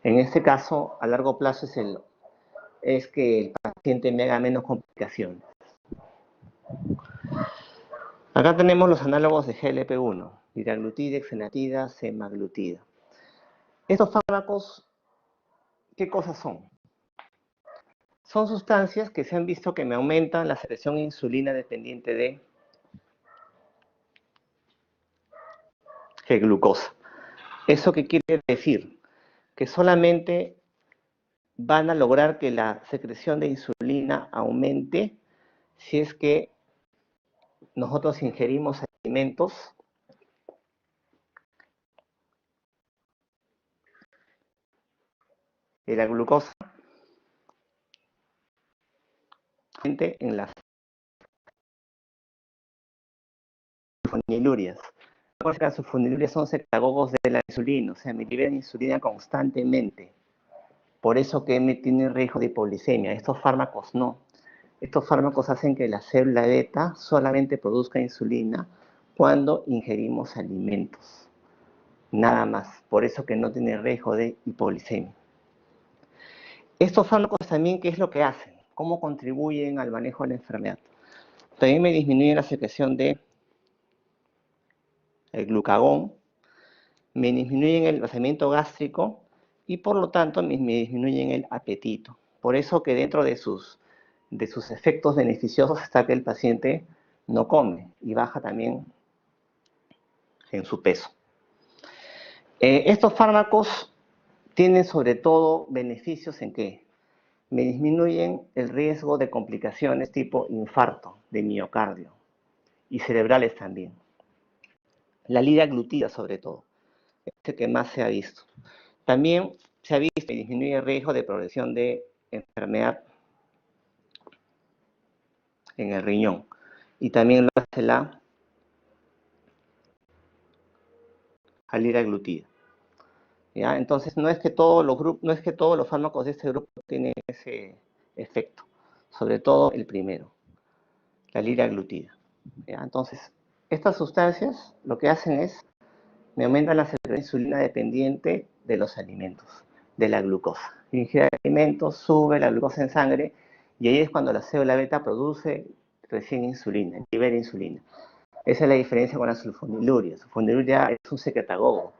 este caso, a largo plazo es que el paciente me haga menos complicaciones. Acá tenemos los análogos de GLP-1, liraglutida, exenatida, semaglutida. Estos fármacos, ¿qué cosas son? Son sustancias que se han visto que me aumentan la secreción de insulina dependiente de glucosa. ¿Eso qué quiere decir? Que solamente van a lograr que la secreción de insulina aumente si es que nosotros ingerimos alimentos de la glucosa en las sulfonilurias. Las sulfonilurias son sectagogos de la insulina, o sea, me liberan insulina constantemente. Por eso que me tiene riesgo de hipoglicemia. Estos fármacos no. Estos fármacos hacen que la célula beta solamente produzca insulina cuando ingerimos alimentos. Nada más. Por eso que no tiene riesgo de hipoglicemia. Estos fármacos también, ¿qué es lo que hacen? ¿Cómo contribuyen al manejo de la enfermedad? También me disminuyen la secreción de el glucagón, me disminuyen el vaciamiento gástrico y por lo tanto me disminuyen el apetito. Por eso que dentro de sus efectos beneficiosos está que el paciente no come y baja también en su peso. Estos fármacos tienen sobre todo beneficios en que me disminuyen el riesgo de complicaciones tipo infarto de miocardio y cerebrales también. La liraglutida sobre todo, es el que más se ha visto. También se ha visto que disminuye el riesgo de progresión de enfermedad en el riñón. Y también lo hace la al liraglutida. ¿Ya? Entonces, no es que todos los grupos, no es que todos los fármacos de este grupo tienen ese efecto, sobre todo el primero, la liraglutida. ¿Ya? Entonces, estas sustancias lo que hacen es, me aumentan la secreción de insulina dependiente de los alimentos, de la glucosa. Ingiere alimentos, sube la glucosa en sangre, y ahí es cuando la célula beta produce recién insulina, libera insulina. Esa es la diferencia con la sulfoniluria. La sulfoniluria es un secretagogo,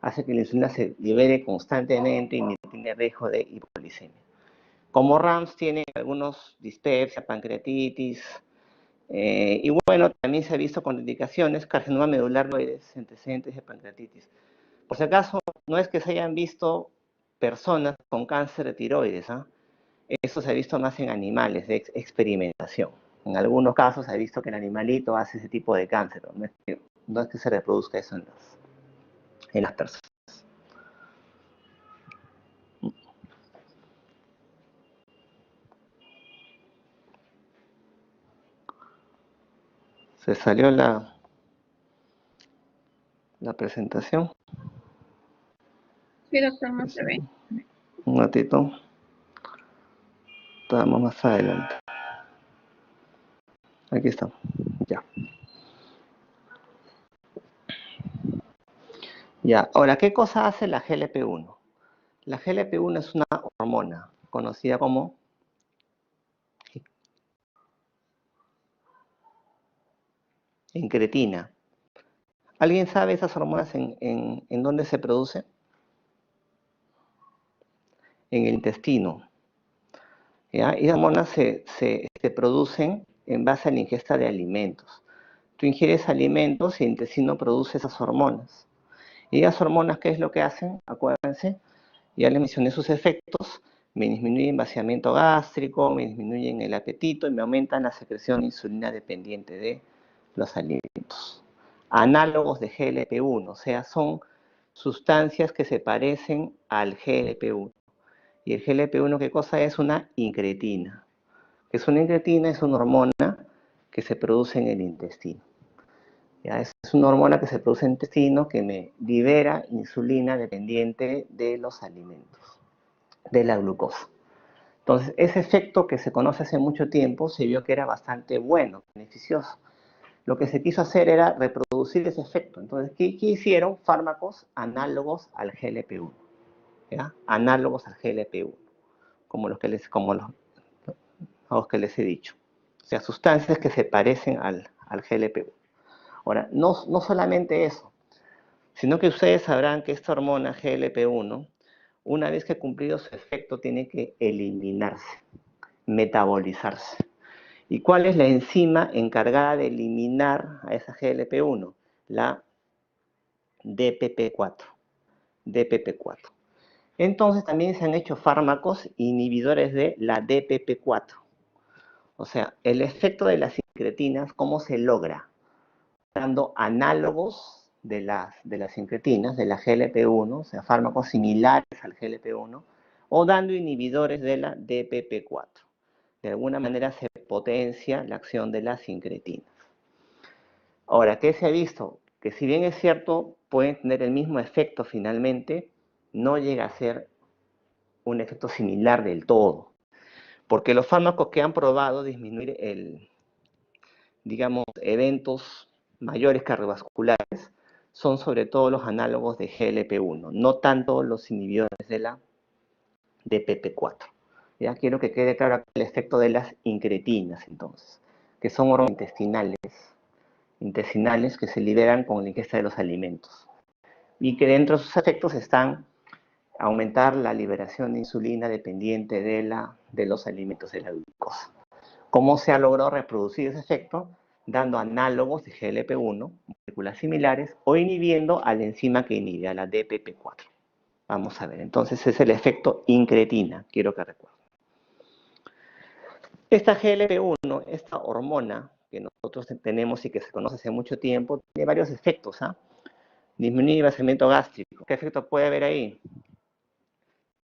hace que la insulina se libere constantemente y no tiene riesgo de hipoglicemia. Como RAMS tiene algunos dispepsia, pancreatitis, y bueno, también se ha visto contraindicaciones, carcinoma medular, antecedentes de pancreatitis. Por si acaso, no es que se hayan visto personas con cáncer de tiroides, ¿ah? Eso se ha visto más en animales de experimentación. En algunos casos se ha visto que el animalito hace ese tipo de cáncer, no es que se reproduzca eso en las personas. Se salió la presentación. Sí, doctor, no se ve. Un ratito. Estamos más adelante. Aquí estamos. Ya. Ya. Ahora, ¿qué cosa hace la GLP-1? La GLP-1 es una hormona conocida como incretina. ¿Alguien sabe esas hormonas en dónde se producen? En el intestino. ¿Ya? Y las hormonas se producen en base a la ingesta de alimentos. Tú ingieres alimentos y el intestino produce esas hormonas. Y esas hormonas, ¿qué es lo que hacen? Acuérdense, ya les mencioné sus efectos, me disminuyen vaciamiento gástrico, me disminuyen el apetito y me aumentan la secreción de insulina dependiente de los alimentos. Análogos de GLP-1, o sea, son sustancias que se parecen al GLP-1. Y el GLP-1, ¿qué cosa es? Una incretina. ¿Qué es una incretina? Es una hormona que se produce en el intestino. ¿Ya? Es una hormona que se produce en el intestino que me libera insulina dependiente de los alimentos, de la glucosa. Entonces, ese efecto que se conoce hace mucho tiempo se vio que era bastante bueno, beneficioso. Lo que se quiso hacer era reproducir ese efecto. Entonces, ¿qué hicieron? Fármacos análogos al GLP-1. ¿Ya? Análogos al GLP-1, como los que les he dicho. O sea, sustancias que se parecen al GLP-1. Ahora, no solamente eso, sino que ustedes sabrán que esta hormona GLP-1, una vez que ha cumplido su efecto, tiene que eliminarse, metabolizarse. ¿Y cuál es la enzima encargada de eliminar a esa GLP-1? La DPP-4. DPP-4. Entonces también se han hecho fármacos inhibidores de la DPP-4. O sea, el efecto de las incretinas, ¿cómo se logra? Dando análogos de las incretinas, de la GLP-1, o sea, fármacos similares al GLP-1, o dando inhibidores de la DPP-4. De alguna manera se potencia la acción de las incretinas. Ahora, ¿qué se ha visto? Que si bien es cierto, pueden tener el mismo efecto finalmente, no llega a ser un efecto similar del todo. Porque los fármacos que han probado disminuir eventos mayores cardiovasculares son sobre todo los análogos de GLP-1, no tanto los inhibidores de la DPP-4. Ya quiero que quede claro el efecto de las incretinas, entonces, que son hormonas intestinales que se liberan con la ingesta de los alimentos. Y que dentro de sus efectos están aumentar la liberación de insulina dependiente de los alimentos de la glucosa. ¿Cómo se ha logrado reproducir ese efecto? Dando análogos de GLP-1, moléculas similares, o inhibiendo a la enzima que inhibe, a la DPP-4. Vamos a ver, entonces es el efecto incretina, quiero que recuerden. Esta GLP-1, esta hormona que nosotros tenemos y que se conoce hace mucho tiempo, tiene varios efectos. Disminuye el vaciamiento gástrico. ¿Qué efecto puede haber ahí?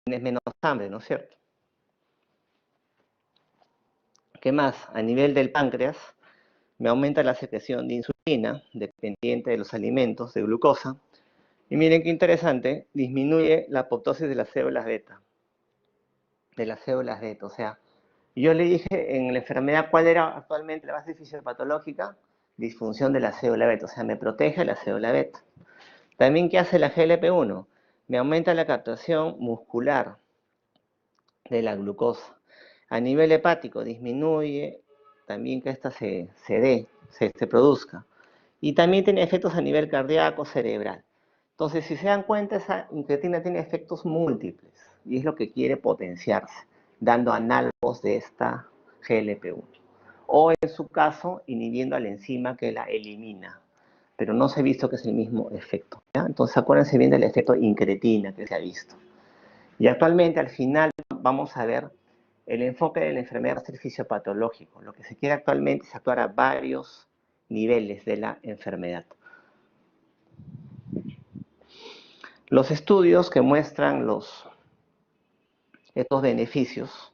Tienes menos hambre, ¿no es cierto? ¿Qué más? A nivel del páncreas, me aumenta la secreción de insulina, dependiente de los alimentos, de glucosa, Y miren qué interesante, disminuye la apoptosis de las células beta. O sea, yo le dije en la enfermedad cuál era actualmente la base fisiopatológica, disfunción de la célula beta, o sea, me protege la célula beta. También, ¿qué hace la GLP-1? Me aumenta la captación muscular de la glucosa. A nivel hepático disminuye también que esta se produzca. Y también tiene efectos a nivel cardíaco, cerebral. Entonces, si se dan cuenta, esa incretina tiene efectos múltiples y es lo que quiere potenciarse, dando análogos de esta GLP-1. O en su caso, inhibiendo a la enzima que la elimina. Pero no se ha visto que es el mismo efecto. ¿ya? Entonces, acuérdense bien del efecto incretina que se ha visto. Y actualmente, al final, vamos a ver el enfoque de la enfermedad fisiopatológico. Lo que se quiere actualmente es actuar a varios niveles de la enfermedad. Los estudios que muestran estos beneficios,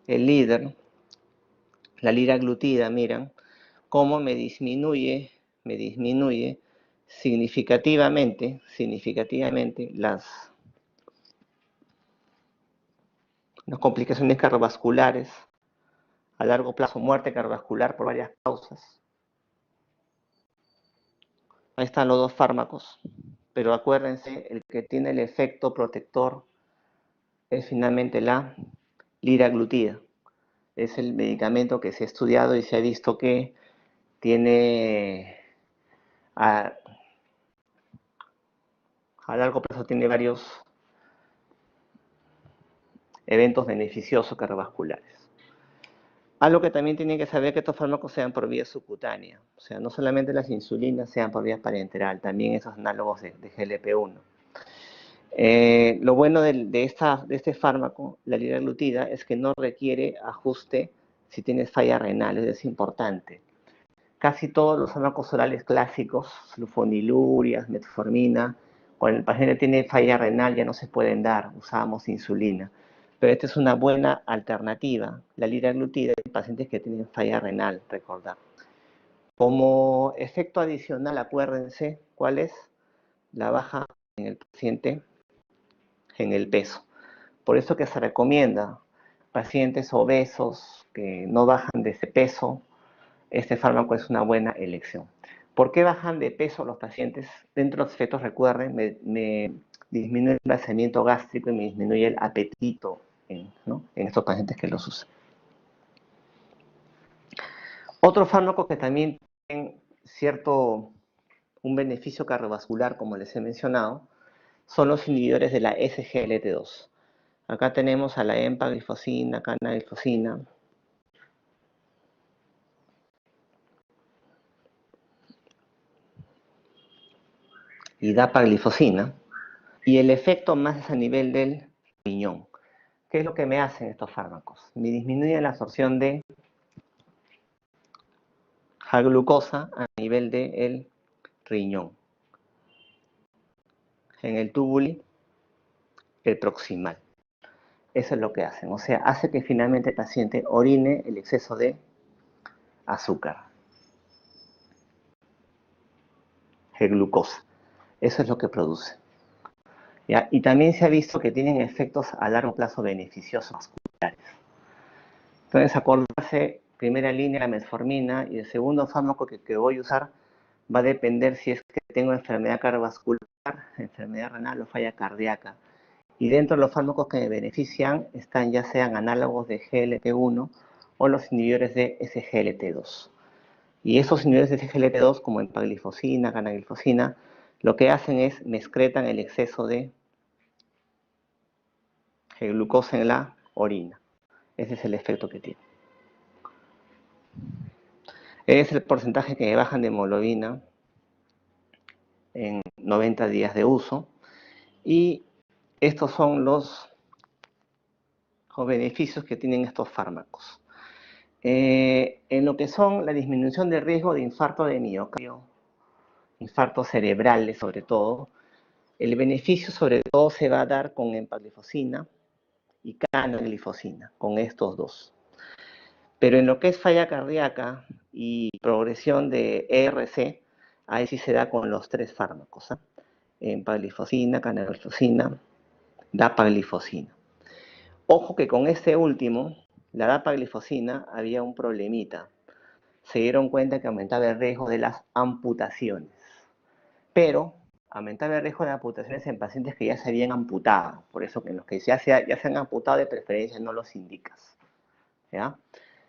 el líder, la liraglutida, miran cómo me disminuye significativamente las complicaciones cardiovasculares, a largo plazo muerte cardiovascular por varias causas. Ahí están los dos fármacos, pero acuérdense, el que tiene el efecto protector es finalmente la liraglutida. Es el medicamento que se ha estudiado y se ha visto que tiene a, a largo plazo tiene varios eventos beneficiosos cardiovasculares. Algo que también tienen que saber que estos fármacos sean por vía subcutánea, o sea, no solamente las insulinas sean por vía parenteral, también esos análogos de GLP-1. Lo bueno de este fármaco, la liraglutida, es que no requiere ajuste si tienes falla renal, es importante. Casi todos los fármacos orales clásicos, sulfonilurias, metformina, cuando el paciente tiene falla renal ya no se pueden dar, usamos insulina. Pero esta es una buena alternativa, la liraglutida, en pacientes que tienen falla renal, recordar. Como efecto adicional, acuérdense cuál es la baja en el paciente en el peso. Por eso que se recomienda pacientes obesos que no bajan de ese peso, este fármaco es una buena elección. ¿Por qué bajan de peso los pacientes? Dentro de los efectos, recuerden, me disminuye el vaciamiento gástrico y me disminuye el apetito en estos pacientes que los usan. Otro fármaco que también tiene un beneficio cardiovascular, como les he mencionado, son los inhibidores de la SGLT2. Acá tenemos a la empaglifosina, canaglifosina. Y dapaglifosina. Y el efecto más es a nivel del riñón. ¿Qué es lo que me hacen estos fármacos? Me disminuyen la absorción de la glucosa a nivel del riñón. En el túbulo, el proximal. Eso es lo que hacen. O sea, hace que finalmente el paciente orine el exceso de azúcar. El glucosa. Eso es lo que produce. ¿Ya? Y también se ha visto que tienen efectos a largo plazo beneficiosos vasculares. Entonces, acordarse, primera línea, la metformina, y el segundo fármaco que voy a usar va a depender si es que tengo enfermedad cardiovascular, enfermedad renal o falla cardíaca. Y dentro de los fármacos que me benefician están ya sean análogos de GLP-1 o los inhibidores de SGLT2. Y esos inhibidores de SGLT2, como empaglifosina, canaglifosina, lo que hacen es me excretan el exceso de glucosa en la orina. Ese es el efecto que tiene. Es el porcentaje que me bajan de hemoglobina en 90 días de uso. Y estos son los beneficios que tienen estos fármacos. En lo que son la disminución del riesgo de infarto de miocardio, infartos cerebrales sobre todo, el beneficio sobre todo se va a dar con empaglifosina y canaglifosina, con estos dos. Pero en lo que es falla cardíaca y progresión de ERC, ahí sí se da con los tres fármacos. empaglifosina, canaglifosina, dapaglifosina. Ojo que con este último, la dapaglifosina, había un problemita. Se dieron cuenta que aumentaba el riesgo de las amputaciones. Pero aumentaba el riesgo de amputaciones en pacientes que ya se habían amputado. Por eso que en los que ya se han amputado, de preferencia no los indicas. ¿Ya?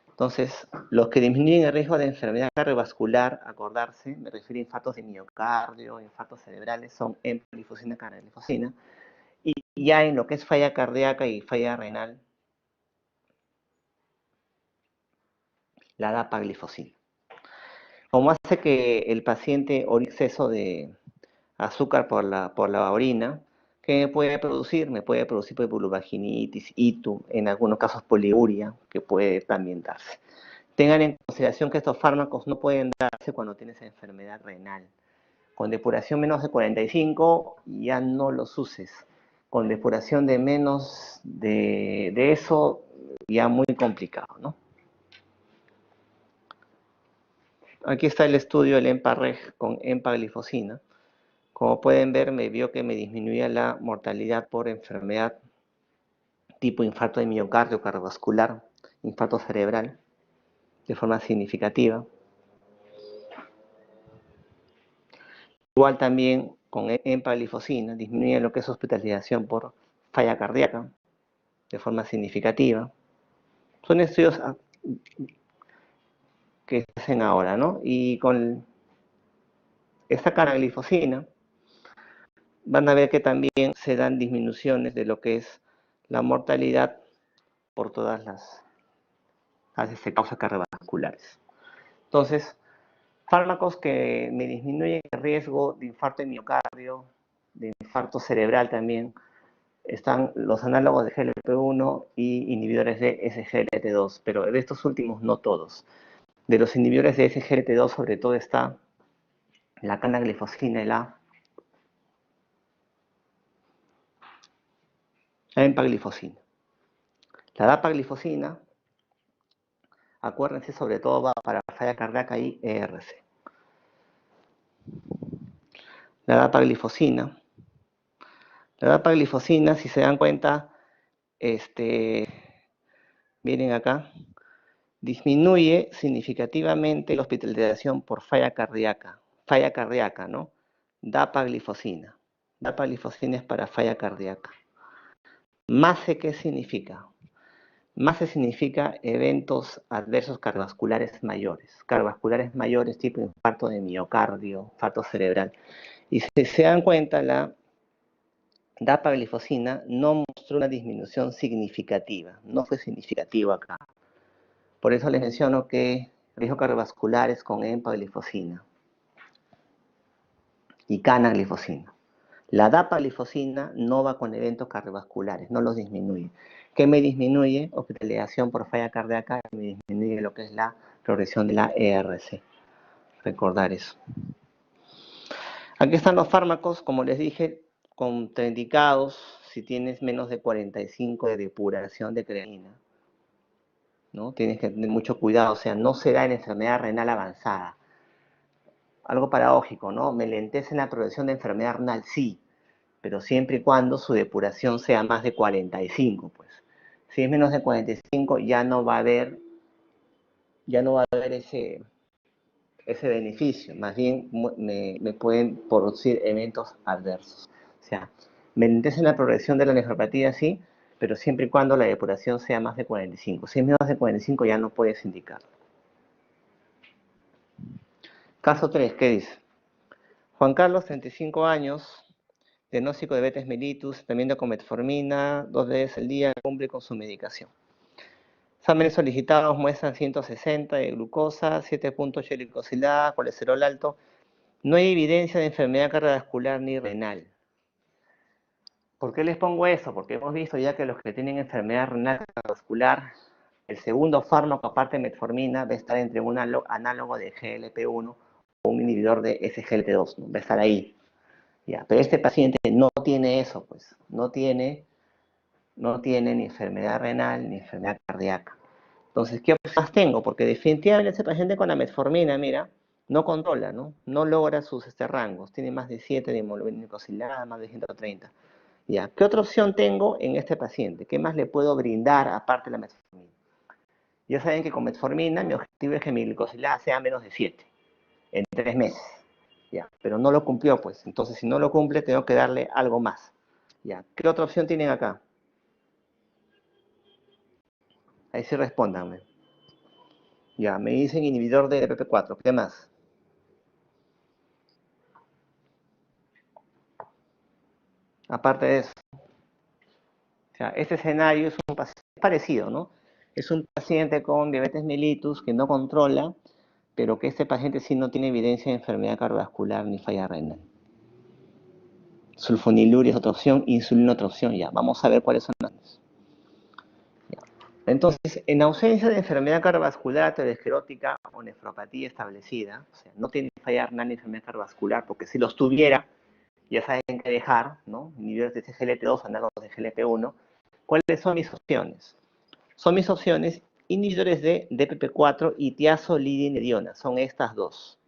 Entonces, los que disminuyen el riesgo de enfermedad cardiovascular, acordarse, me refiero a infartos de miocardio, infartos cerebrales, son empaglifosina, canaglifosina. Y ya en lo que es falla cardíaca y falla renal, la dapaglifosina. Como hace que el paciente o exceso de azúcar por la orina, que me puede producir bulvaginitis, ITU, en algunos casos poliuria, que puede también darse. Tengan en consideración que estos fármacos no pueden darse cuando tienes enfermedad renal. Con depuración menos de 45 ya no los uses. Con depuración de menos de eso ya muy complicado, ¿no? Aquí está el estudio del EMPA-REG con empaglifosina. Como pueden ver, me vio que me disminuía la mortalidad por enfermedad tipo infarto de miocardio, cardiovascular, infarto cerebral, de forma significativa. Igual también con empaglifosina disminuye lo que es hospitalización por falla cardíaca, de forma significativa. Son estudios que se hacen ahora, ¿no? Y con esta canaglifosina van a ver que también se dan disminuciones de lo que es la mortalidad por todas las causas cardiovasculares. Entonces, fármacos que me disminuyen el riesgo de infarto de miocardio, de infarto cerebral también, están los análogos de GLP-1 y inhibidores de SGLT2, pero de estos últimos no todos. De los inhibidores de SGLT2 sobre todo está la canaglifosina y la empaglifosina. La dapaglifosina, acuérdense, sobre todo va para falla cardíaca y ERC. La dapaglifosina, si se dan cuenta, miren acá, disminuye significativamente la hospitalización por falla cardíaca, ¿no? Dapaglifosina. Dapaglifosina es para falla cardíaca. MACE, ¿qué significa? MACE significa eventos adversos cardiovasculares mayores tipo infarto de miocardio, infarto cerebral. Y si se dan cuenta, la dapaglifosina no mostró una disminución significativa, no fue significativo acá. Por eso les menciono que riesgo cardiovascular es con empaglifosina y canaglifosina. La dapaglifosina no va con eventos cardiovasculares, no los disminuye. ¿Qué me disminuye? Hospitalización por falla cardíaca, me disminuye lo que es la progresión de la ERC. Recordar eso. Aquí están los fármacos, como les dije, contraindicados si tienes menos de 45 de depuración de creatinina, ¿no? Tienes que tener mucho cuidado, o sea, no se da en enfermedad renal avanzada. Algo paradójico, ¿no? Me lentece la progresión de enfermedad renal, sí, pero siempre y cuando su depuración sea más de 45, pues. Si es menos de 45, ya no va a haber ese beneficio, más bien me pueden producir eventos adversos. O sea, me lentece la progresión de la nefropatía, sí, pero siempre y cuando la depuración sea más de 45. Si es menos de 45, ya no puedes indicarlo. Caso 3, ¿qué dice? Juan Carlos, 35 años, diagnóstico de diabetes mellitus, tratamiento con metformina, 2 veces al día, cumple con su medicación. Exámenes solicitados muestran 160 de glucosa, 7 puntos de glicosilada, colesterol alto. No hay evidencia de enfermedad cardiovascular ni renal. ¿Por qué les pongo eso? Porque hemos visto ya que los que tienen enfermedad renal cardiovascular, el segundo fármaco aparte de metformina va a estar entre un análogo de GLP-1 o un inhibidor de SGLT2, ¿no? Va a estar ahí. Ya, pero este paciente no tiene eso, pues, no tiene ni enfermedad renal ni enfermedad cardíaca. Entonces, ¿qué opciones tengo? Porque definitivamente ese paciente con la metformina, mira, no controla, ¿no? No logra sus rangos. Tiene más de 7 de hemoglobina glicosilada, más de 130. Ya, ¿qué otra opción tengo en este paciente? ¿Qué más le puedo brindar aparte de la metformina? Ya saben que con metformina mi objetivo es que mi glicosilada sea menos de 7 en 3 meses. Ya, pero no lo cumplió, pues. Entonces, si no lo cumple, tengo que darle algo más. Ya, ¿qué otra opción tienen acá? Ahí sí respóndanme. Ya, me dicen inhibidor de DPP4. ¿Qué más? Aparte de eso. O sea, este escenario es un paciente parecido, ¿no? Es un paciente con diabetes mellitus que no controla, pero que este paciente sí no tiene evidencia de enfermedad cardiovascular ni falla renal. Sulfoniluria es otra opción, insulina otra opción, ya. Vamos a ver cuáles son las. Entonces, en ausencia de enfermedad cardiovascular aterosclerótica o nefropatía establecida, o sea, no tiene falla renal ni enfermedad cardiovascular, porque si los tuviera, ya saben qué dejar, ¿no? Inhibidores de CGLT2, análogos de GLP1. ¿Cuáles son mis opciones? Son mis opciones inhibidores de DPP4 y tiazolidinediona. Son estas dos.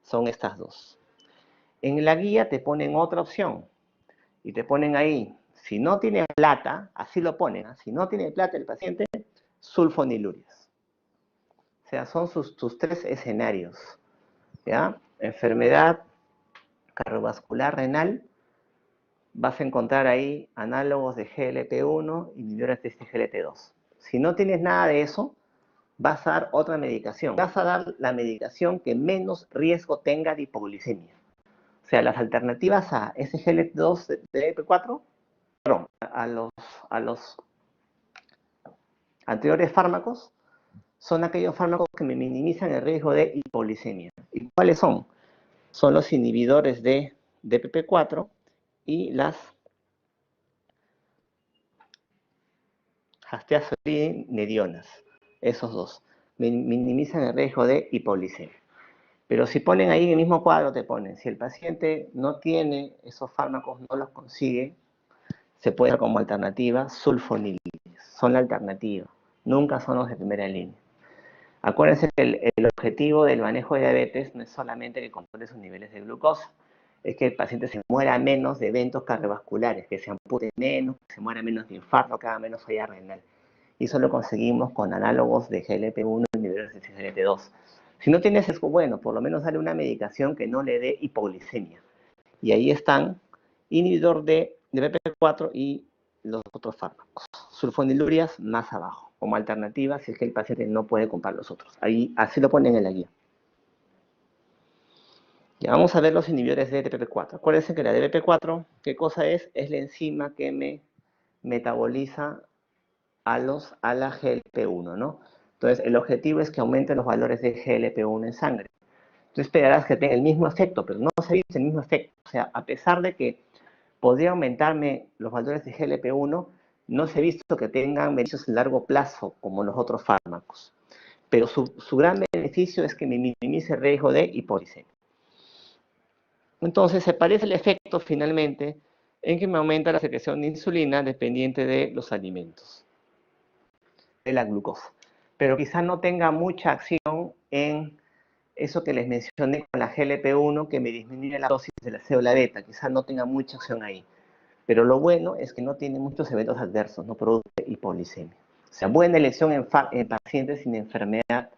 Son estas dos. En la guía te ponen otra opción y te ponen ahí, si no tiene plata, así lo ponen, ¿eh? Si no tiene plata el paciente, sulfonilurias. O sea, son tus tres escenarios. ¿Ya? Enfermedad cardiovascular renal, vas a encontrar ahí análogos de GLP1 y inhibidores de GLT2. Si no tienes nada de eso, vas a dar otra medicación. Vas a dar la medicación que menos riesgo tenga de hipoglicemia. O sea, las alternativas a SGLT2 de EP4, perdón, a los anteriores fármacos, son aquellos fármacos que me minimizan el riesgo de hipoglicemia. ¿Y cuáles son? Son los inhibidores de DPP4 y las asteazolidinedionas. Esos dos. Minimizan el riesgo de hipoglicemia. Pero si ponen ahí en el mismo cuadro, te ponen, si el paciente no tiene esos fármacos, no los consigue, se puede dar como alternativa sulfonilides. Son la alternativa, nunca son los de primera línea. Acuérdense que el objetivo del manejo de diabetes no es solamente que controle sus niveles de glucosa, es que el paciente se muera menos de eventos cardiovasculares, que se ampute menos, que se muera menos de infarto, que haga menos falla renal. Y eso lo conseguimos con análogos de GLP1 y niveles de GLT2. Si no tienes eso, bueno, por lo menos dale una medicación que no le dé hipoglicemia. Y ahí están inhibidor de BP4 y los otros fármacos. Sulfonilurias más abajo, como alternativa si es que el paciente no puede comprar los otros. Ahí, así lo ponen en la guía. Ya vamos a ver los inhibidores de DPP4. Acuérdense que la DPP4, ¿qué cosa es? Es la enzima que me metaboliza a la GLP1, ¿no? Entonces, el objetivo es que aumenten los valores de GLP1 en sangre. Tú esperarás que tenga el mismo efecto, pero no se dice el mismo efecto. O sea, a pesar de que podría aumentarme los valores de GLP1, no se ha visto que tengan beneficios a largo plazo como los otros fármacos. Pero su gran beneficio es que me minimice el riesgo de hipoglicemia. Entonces, se parece el efecto finalmente en que me aumenta la secreción de insulina dependiente de los alimentos, de la glucosa. Pero quizás no tenga mucha acción en eso que les mencioné con la GLP1, que me disminuye la dosis de la célula beta. Quizás no tenga mucha acción ahí. Pero lo bueno es que no tiene muchos eventos adversos, no produce hipoglicemia. O sea, buena elección en pacientes sin enfermedad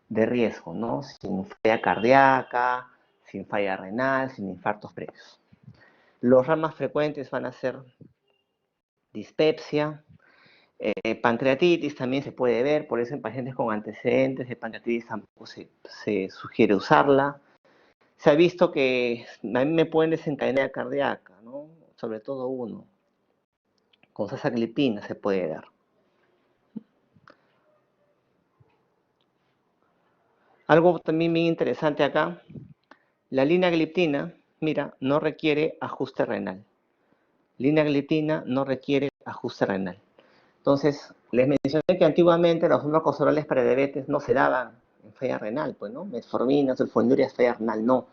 de riesgo, ¿no? Sin falla cardíaca, sin falla renal, sin infartos previos. Los ramas frecuentes van a ser dispepsia, pancreatitis también se puede ver, por eso en pacientes con antecedentes de pancreatitis tampoco se sugiere usarla. Se ha visto que a mí me pueden desencadenar cardíaca, ¿no? Sobre todo uno. Con sasaglipina se puede dar. Algo también bien interesante acá, la linagliptina, mira, no requiere ajuste renal. Linagliptina no requiere ajuste renal. Entonces, les mencioné que antiguamente los fármacos orales para diabetes no se daban en falla renal, pues, ¿no? Metformina, sulfoniluria, falla renal, no.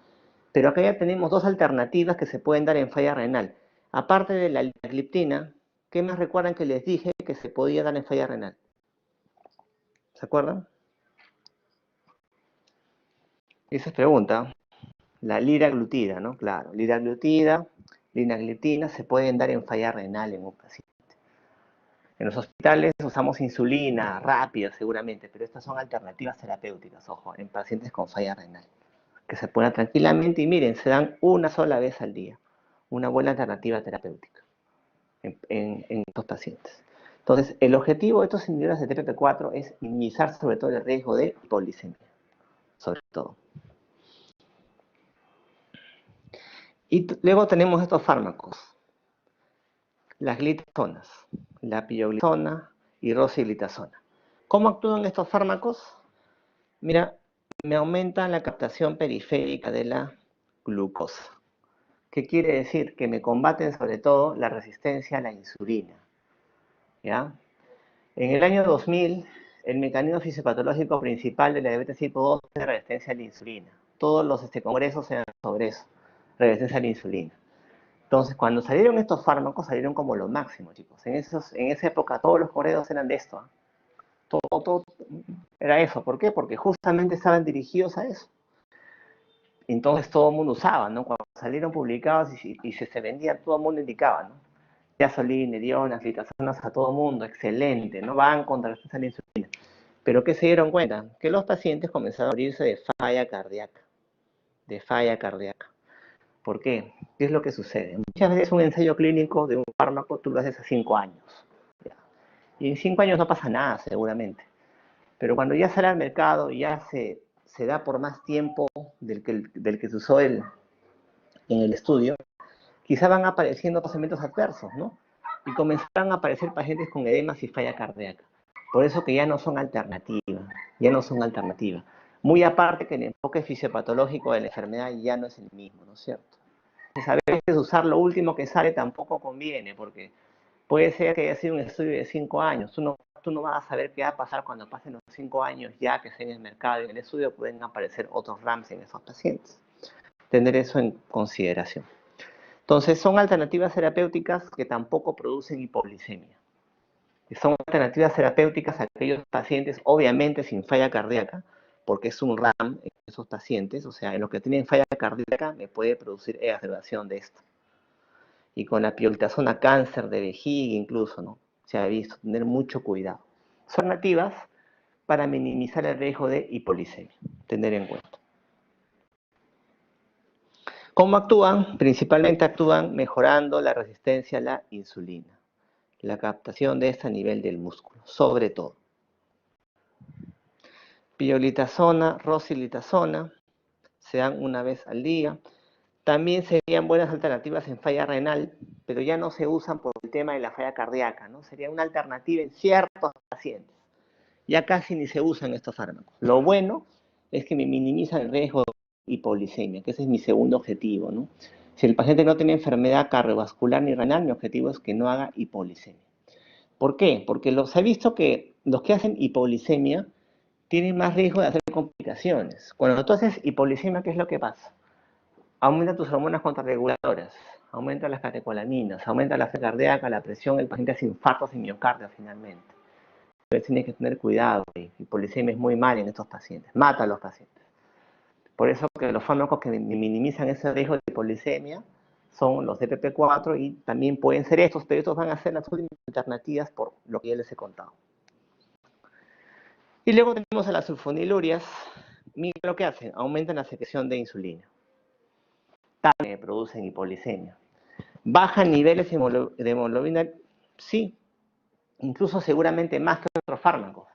Pero acá ya tenemos dos alternativas que se pueden dar en falla renal. Aparte de la linagliptina, ¿qué más recuerdan que les dije que se podía dar en falla renal? ¿Se acuerdan? Esa es pregunta. La liraglutida, ¿no? Claro, liraglutida, linagliptina se pueden dar en falla renal en un paciente. En los hospitales usamos insulina rápida seguramente, pero estas son alternativas terapéuticas, ojo, en pacientes con falla renal, que se pueden tranquilamente y miren, se dan una sola vez al día. Una buena alternativa terapéutica en estos pacientes. Entonces, el objetivo de estos inhibidores de TPP4 es minimizar sobre todo el riesgo de hipoglicemia, sobre todo. Y luego tenemos estos fármacos, las glitazonas, la pioglitazona y rosiglitazona. ¿Cómo actúan estos fármacos? Mira, me aumentan la captación periférica de la glucosa. ¿Qué quiere decir? Que me combaten sobre todo la resistencia a la insulina. ¿Ya? En el año 2000, el mecanismo fisiopatológico principal de la diabetes tipo 2 es la resistencia a la insulina. Todos los congresos eran sobre eso, resistencia a la insulina. Entonces, cuando salieron estos fármacos, salieron como lo máximo, chicos. En esa época todos los congresos eran de esto. Todo era eso. ¿Por qué? Porque justamente estaban dirigidos a eso. Entonces todo el mundo usaba, ¿no? Cuando salieron publicados y se vendían, todo el mundo indicaba, ¿no? Gasolina, dionas, glitazonas a todo el mundo, excelente, ¿no? Van contra la resistencia a la insulina. Pero ¿qué se dieron cuenta? Que los pacientes comenzaron a morirse de falla cardíaca. De falla cardíaca. ¿Por qué? ¿Qué es lo que sucede? Muchas veces un ensayo clínico de un fármaco tú lo haces a 5 años. ¿Ya? Y en 5 años no pasa nada, seguramente. Pero cuando ya sale al mercado y ya se da por más tiempo del que se usó en el estudio, quizá van apareciendo procedimientos adversos, ¿no? Y comenzarán a aparecer pacientes con edemas y falla cardíaca. Por eso que ya no son alternativas, ya no son alternativas. Muy aparte que el enfoque fisiopatológico de la enfermedad ya no es el mismo, ¿no es cierto? Entonces, a veces usar lo último que sale tampoco conviene, porque puede ser que haya sido un estudio de 5 años. Tú no vas a saber qué va a pasar cuando pasen los 5 años ya que estén en el mercado y en el estudio pueden aparecer otros RAMs en esos pacientes. Tener eso en consideración. Entonces, son alternativas terapéuticas que tampoco producen hipoglicemia. Son alternativas terapéuticas a aquellos pacientes, obviamente sin falla cardíaca, porque es un RAM en esos pacientes, o sea, en los que tienen falla cardíaca me puede producir exacerbación de esto. Y con la pioglitazona cáncer de vejiga incluso, ¿no? Se ha visto, tener mucho cuidado. Son alternativas para minimizar el riesgo de hipoglicemia, tener en cuenta. ¿Cómo actúan? Principalmente actúan mejorando la resistencia a la insulina, la captación de este a nivel del músculo, sobre todo. Pioglitazona, rosiglitazona, se dan una vez al día. También serían buenas alternativas en falla renal, pero ya no se usan por el tema de la falla cardíaca, ¿no? Sería una alternativa en ciertos pacientes. Ya casi ni se usan estos fármacos. Lo bueno es que me minimizan el riesgo de hipoglicemia, que ese es mi segundo objetivo, ¿no? Si el paciente no tiene enfermedad cardiovascular ni renal, mi objetivo es que no haga hipoglicemia. ¿Por qué? Porque se ha visto que los que hacen hipoglicemia tienen más riesgo de hacer complicaciones. Cuando tú haces hipoglicemia, ¿qué es lo que pasa? Aumenta tus hormonas contrarreguladoras, aumenta las catecolaminas, aumenta la fe cardíaca, la presión, el paciente hace infartos y miocardio finalmente. Entonces tienes que tener cuidado, y hipoglicemia es muy mal en estos pacientes, mata a los pacientes. Por eso que los fármacos que minimizan ese riesgo de hipoglicemia son los DPP4 y también pueden ser estos, pero estos van a ser las últimas alternativas por lo que ya les he contado. Y luego tenemos a las sulfonilurias. Miren lo que hacen, aumentan la secreción de insulina. También producen hipoglicemia. Bajan niveles de hemoglobina, sí, incluso seguramente más que otros fármacos.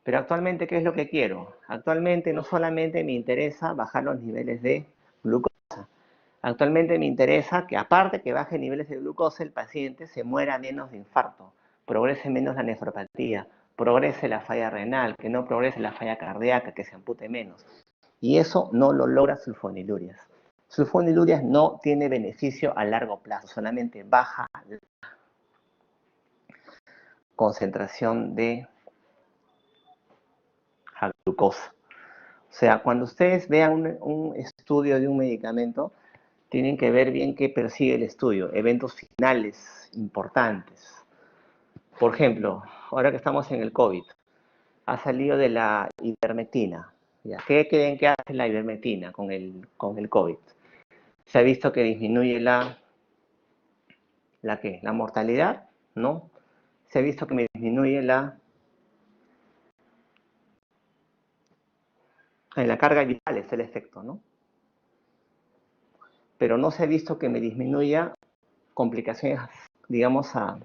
Pero actualmente, ¿qué es lo que quiero? Actualmente no solamente me interesa bajar los niveles de glucosa. Actualmente me interesa que aparte que baje niveles de glucosa, el paciente se muera menos de infarto, progrese menos la nefropatía, progrese la falla renal, que no progrese la falla cardíaca, que se ampute menos. Y eso no lo logra sulfonilurias. Sulfonilurias no tiene beneficio a largo plazo, solamente baja la concentración de glucosa. O sea, cuando ustedes vean un estudio de un medicamento, tienen que ver bien qué persigue el estudio, eventos finales importantes. Por ejemplo, ahora que estamos en el COVID, ha salido de la ivermectina. Ya. ¿Qué creen que hace la ivermectina con el COVID? Se ha visto que disminuye ¿la qué? ¿La mortalidad? ¿No? Se ha visto que me disminuye en la carga viral, es el efecto, ¿no? Pero no se ha visto que me disminuya complicaciones, digamos, a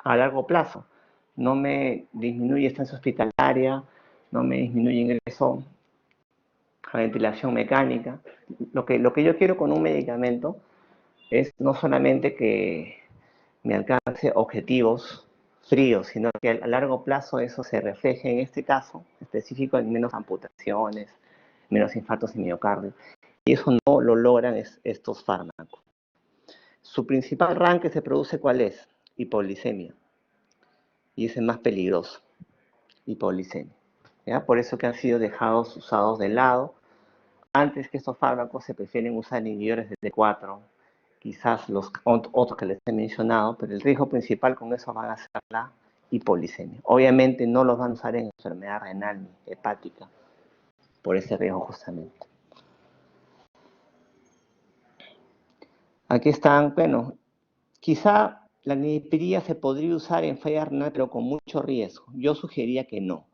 largo plazo. No me disminuye estancia hospitalaria, no me disminuye ingreso a ventilación mecánica. Lo que yo quiero con un medicamento es no solamente que me alcance objetivos fríos, sino que a largo plazo eso se refleje en este caso específico en menos amputaciones, menos infartos en miocardio. Y eso no lo logran estos fármacos. Su principal arranque se produce, ¿cuál es? Hipoglicemia. Y es el más peligroso, hipoglicemia. ¿Ya? Por eso que han sido dejados usados de lado. Antes que estos fármacos se prefieren usar inhibidores de T4, quizás los otros que les he mencionado, pero el riesgo principal con eso van a ser la hipoglicemia. Obviamente no los van a usar en enfermedad renal ni hepática, por ese riesgo justamente. Aquí están, bueno, quizá la ninipiría se podría usar en falla renal, pero con mucho riesgo. Yo sugeriría que no.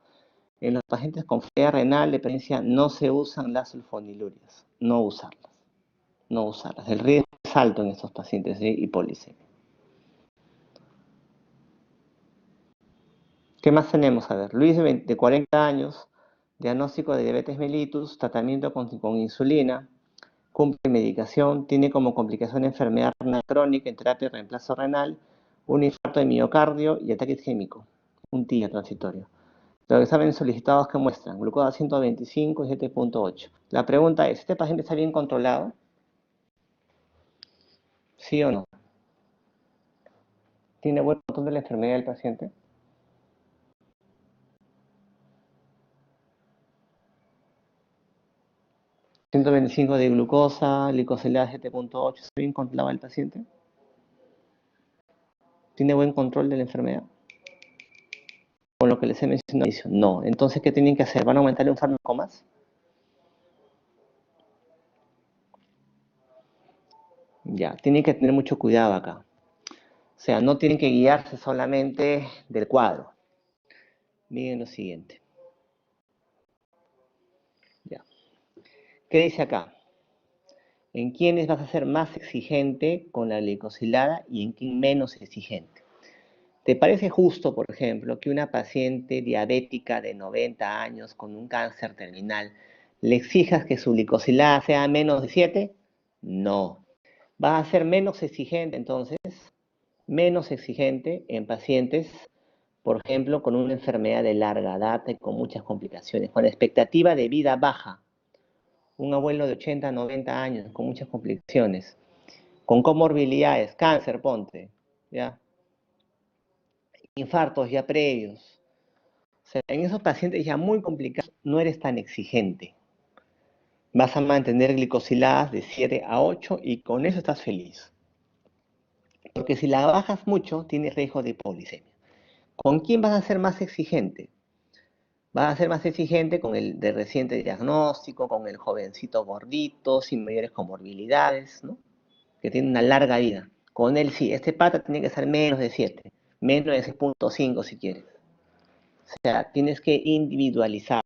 En los pacientes con falla renal de preferencia no se usan las sulfonilurias, no usarlas, no usarlas. El riesgo es alto en estos pacientes de hipoglicemia. ¿Qué más tenemos? A ver, Luis de 40 años, diagnóstico de diabetes mellitus, tratamiento con insulina, cumple medicación, tiene como complicación enfermedad renal crónica en terapia de reemplazo renal, un infarto de miocardio y ataque isquémico, un TIA transitorio. Los exámenes solicitados que muestran glucosa 125 y 7.8. La pregunta es, ¿este paciente está bien controlado? ¿Sí o no? ¿Tiene buen control de la enfermedad del paciente? ¿125 de glucosa, glicosilada 7.8, ¿está bien controlado el paciente? ¿Tiene buen control de la enfermedad? Con lo que les he mencionado. No. Entonces, ¿qué tienen que hacer? ¿Van a aumentarle un fármaco más? Ya, tienen que tener mucho cuidado acá. O sea, no tienen que guiarse solamente del cuadro. Miren lo siguiente. Ya. ¿Qué dice acá? ¿En quiénes vas a ser más exigente con la glicosilada y en quién menos exigente? ¿Te parece justo, por ejemplo, que una paciente diabética de 90 años con un cáncer terminal le exijas que su glicosilada sea menos de 7? No. Va a ser menos exigente entonces, menos exigente en pacientes, por ejemplo, con una enfermedad de larga data y con muchas complicaciones, con expectativa de vida baja. Un abuelo de 80, 90 años con muchas complicaciones, con comorbilidades, cáncer, ponte, ¿ya? Infartos ya previos. O sea, en esos pacientes ya muy complicados no eres tan exigente. Vas a mantener glicosiladas de 7 a 8 y con eso estás feliz. Porque si la bajas mucho, tienes riesgo de hipoglicemia. ¿Con quién vas a ser más exigente? Vas a ser más exigente con el de reciente diagnóstico, con el jovencito gordito, sin mayores comorbilidades, ¿no? Que tiene una larga vida. Con él sí, este pata tiene que ser menos de 7, menos de 6.5 si quieres. O sea, tienes que individualizar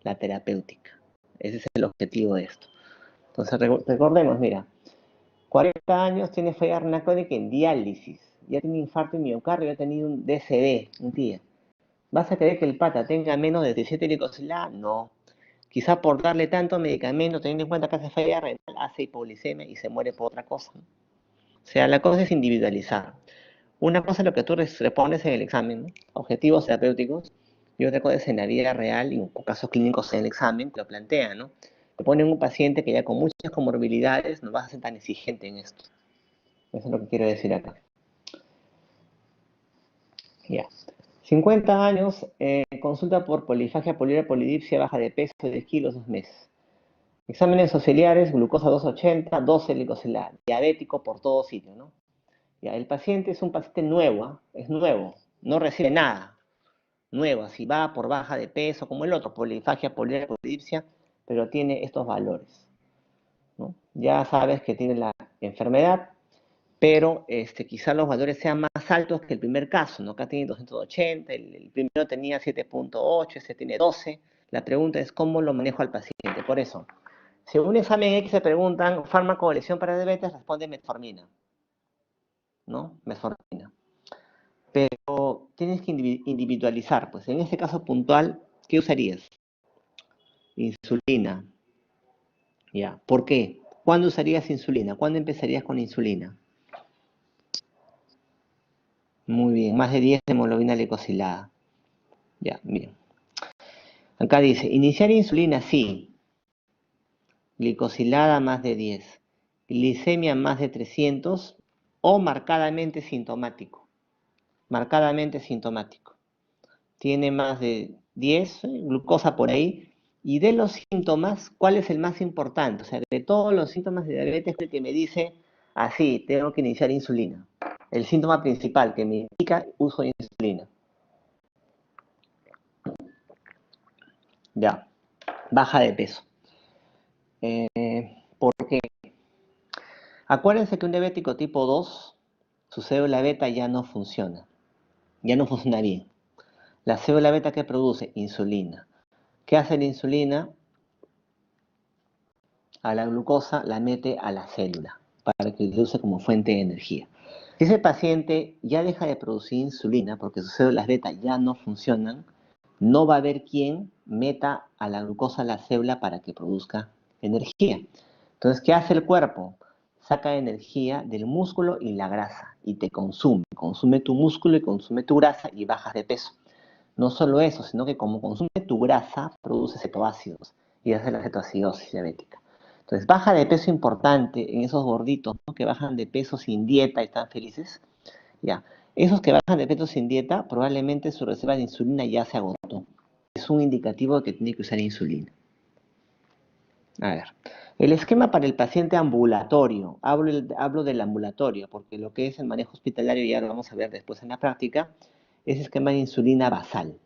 la terapéutica. Ese es el objetivo de esto. Entonces, recordemos, mira, 40 años tiene falla renal crónica en diálisis, ya tiene infarto en miocardio, ya ha tenido un DCD, un día. ¿Vas a querer que el pata tenga menos de 17 glicosilada? No. Quizá por darle tanto medicamento, teniendo en cuenta que hace falla renal, hace hipoglicemia y se muere por otra cosa. O sea, la cosa es individualizar. Una cosa es lo que tú respondes en el examen, ¿no? Objetivos terapéuticos, y otra cosa es en la vida real y en casos clínicos en el examen, te lo plantean, ¿no? Te ponen un paciente que ya con muchas comorbilidades no vas a ser tan exigente en esto. Eso es lo que quiero decir acá. Ya. 50 años, consulta por polifagia poliuria polidipsia, baja de peso, 10 kilos, 2 meses. Exámenes auxiliares, glucosa 280, 12 glicosilada, diabético por todo sitio, ¿no? Ya, el paciente es un paciente nuevo, ¿eh? Es nuevo, no recibe nada. nuevo, así va por baja de peso, como el otro, polifagia, poliuria, polidipsia, pero tiene estos valores, ¿no? Ya sabes que tiene la enfermedad, pero quizá los valores sean más altos que el primer caso, ¿no? Acá tiene 280, el primero tenía 7.8, este tiene 12. La pregunta es cómo lo manejo al paciente. Por eso, si en un examen X se preguntan fármaco o lesión para diabetes, responde metformina, ¿no? Metformina. Pero tienes que individualizar, pues en este caso puntual, ¿qué usarías? Insulina. Ya, ¿por qué? ¿Cuándo usarías insulina? ¿Cuándo empezarías con insulina? Muy bien, más de 10 de hemoglobina glicosilada. Ya, bien. Acá dice, iniciar insulina sí, glicosilada más de 10, glicemia más de 300 o marcadamente sintomático. Marcadamente sintomático. Tiene más de 10, glucosa por ahí. Y de los síntomas, ¿cuál es el más importante? O sea, de todos los síntomas de diabetes, el que me dice, así, tengo que iniciar insulina. El síntoma principal que me indica uso de insulina. Ya, baja de peso. ¿Por qué? Acuérdense que un diabético tipo 2, su célula beta ya no funciona bien. La célula beta que produce insulina. ¿Qué hace la insulina? A la glucosa la mete a la célula para que se use como fuente de energía. Si ese paciente ya deja de producir insulina porque sus células beta ya no funcionan, no va a haber quien meta a la glucosa a la célula para que produzca energía. Entonces, ¿qué hace el cuerpo? Saca energía del músculo y la grasa y te consume. Consume tu músculo y consume tu grasa y bajas de peso. No solo eso, sino que como consume tu grasa, produce cetoácidos y hace la cetoacidosis diabética. Entonces, baja de peso importante en esos gorditos, ¿no? Que bajan de peso sin dieta y están felices. Ya, esos que bajan de peso sin dieta, probablemente su reserva de insulina ya se agotó. Es un indicativo de que tiene que usar insulina. A ver, el esquema para el paciente ambulatorio, hablo del ambulatorio, porque lo que es el manejo hospitalario ya lo vamos a ver después en la práctica, es esquema de insulina basal.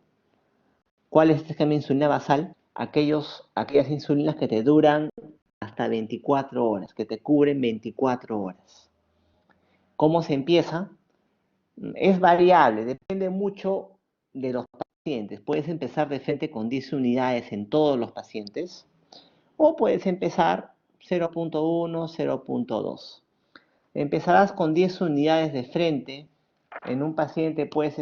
¿Cuál es este esquema de insulina basal? Aquellas insulinas que te duran hasta 24 horas, que te cubren 24 horas. ¿Cómo se empieza? Es variable, depende mucho de los pacientes. Puedes empezar de frente con 10 unidades en todos los pacientes o puedes empezar 0.1, 0.2. Empezarás con 10 unidades de frente en un paciente pues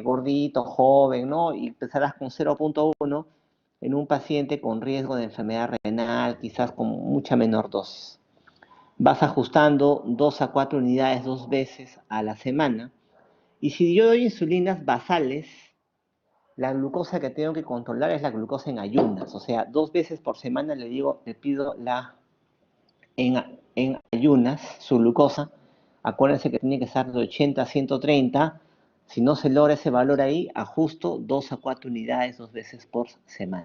gordito, joven, ¿no? Y empezarás con 0.1 en un paciente con riesgo de enfermedad renal, quizás con mucha menor dosis. Vas ajustando 2 a 4 unidades 2 veces a la semana. Y si yo doy insulinas basales, la glucosa que tengo que controlar es la glucosa en ayunas. O sea, 2 veces por semana le pido en ayunas su glucosa. Acuérdense que tiene que estar de 80 a 130. Si no se logra ese valor ahí, ajusto 2 a 4 unidades 2 veces por semana.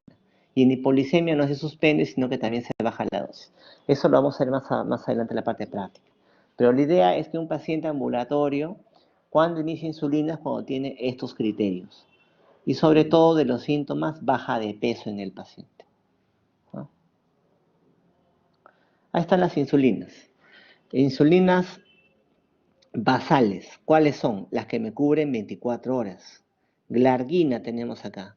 Y en hipoglicemia no se suspende, sino que también se baja la dosis. Eso lo vamos a ver más adelante en la parte práctica. Pero la idea es que un paciente ambulatorio, cuando inicia insulina, es cuando tiene estos criterios. Y sobre todo de los síntomas, baja de peso en el paciente, ¿no? Ahí están las insulinas. Insulinas basales, ¿cuáles son? Las que me cubren 24 horas. Glargina tenemos acá,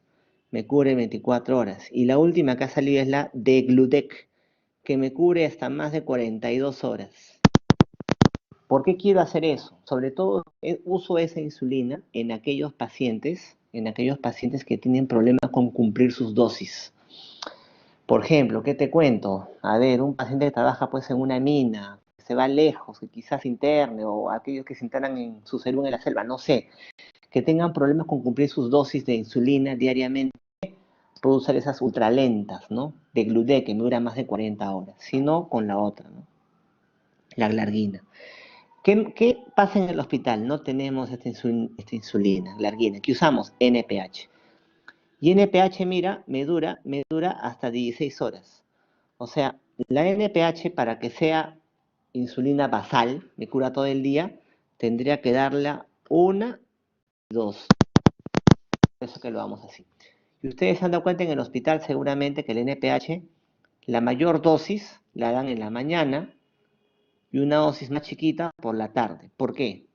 me cubre 24 horas. Y la última que ha salido es la Degludec, que me cubre hasta más de 42 horas. ¿Por qué quiero hacer eso? Sobre todo uso esa insulina en aquellos pacientes que tienen problemas con cumplir sus dosis. Por ejemplo, ¿qué te cuento? A ver, un paciente que trabaja pues en una mina, que se va lejos, que quizás interne, o aquellos que se internan en su selva en la selva, no sé, que tengan problemas con cumplir sus dosis de insulina diariamente, puedo usar esas ultralentas, ¿no? De Gludec, que me dura más de 40 horas, sino con la otra, ¿no? La glargina. ¿Qué pasa en el hospital? No tenemos esta insulina, glargina, que usamos NPH. Y NPH, mira, me dura hasta 16 horas. O sea, la NPH para que sea insulina basal, me cura todo el día, tendría que darla una, dos. eso que lo damos así. Y ustedes se han dado cuenta en el hospital seguramente que el NPH, la mayor dosis la dan en la mañana y una dosis más chiquita por la tarde. ¿Por qué?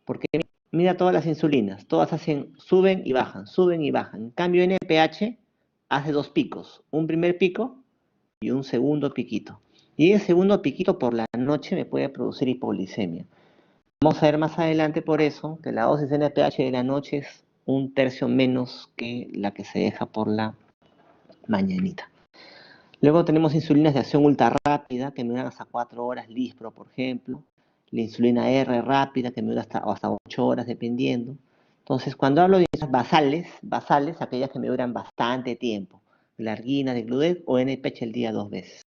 Porque mira todas las insulinas, todas hacen, suben y bajan, suben y bajan. En cambio, NPH hace dos picos, un primer pico y un segundo piquito. Y el segundo piquito por la noche me puede producir hipoglicemia. Vamos a ver más adelante por eso que la dosis de NPH de la noche es un tercio menos que la que se deja por la mañanita. Luego tenemos insulinas de acción ultra rápida que me duran hasta 4 horas, Lispro por ejemplo. La insulina R rápida que me dura hasta 8 horas dependiendo. Entonces cuando hablo de basales, aquellas que me duran bastante tiempo. Glargina de Gludet o NPH el día 2 veces.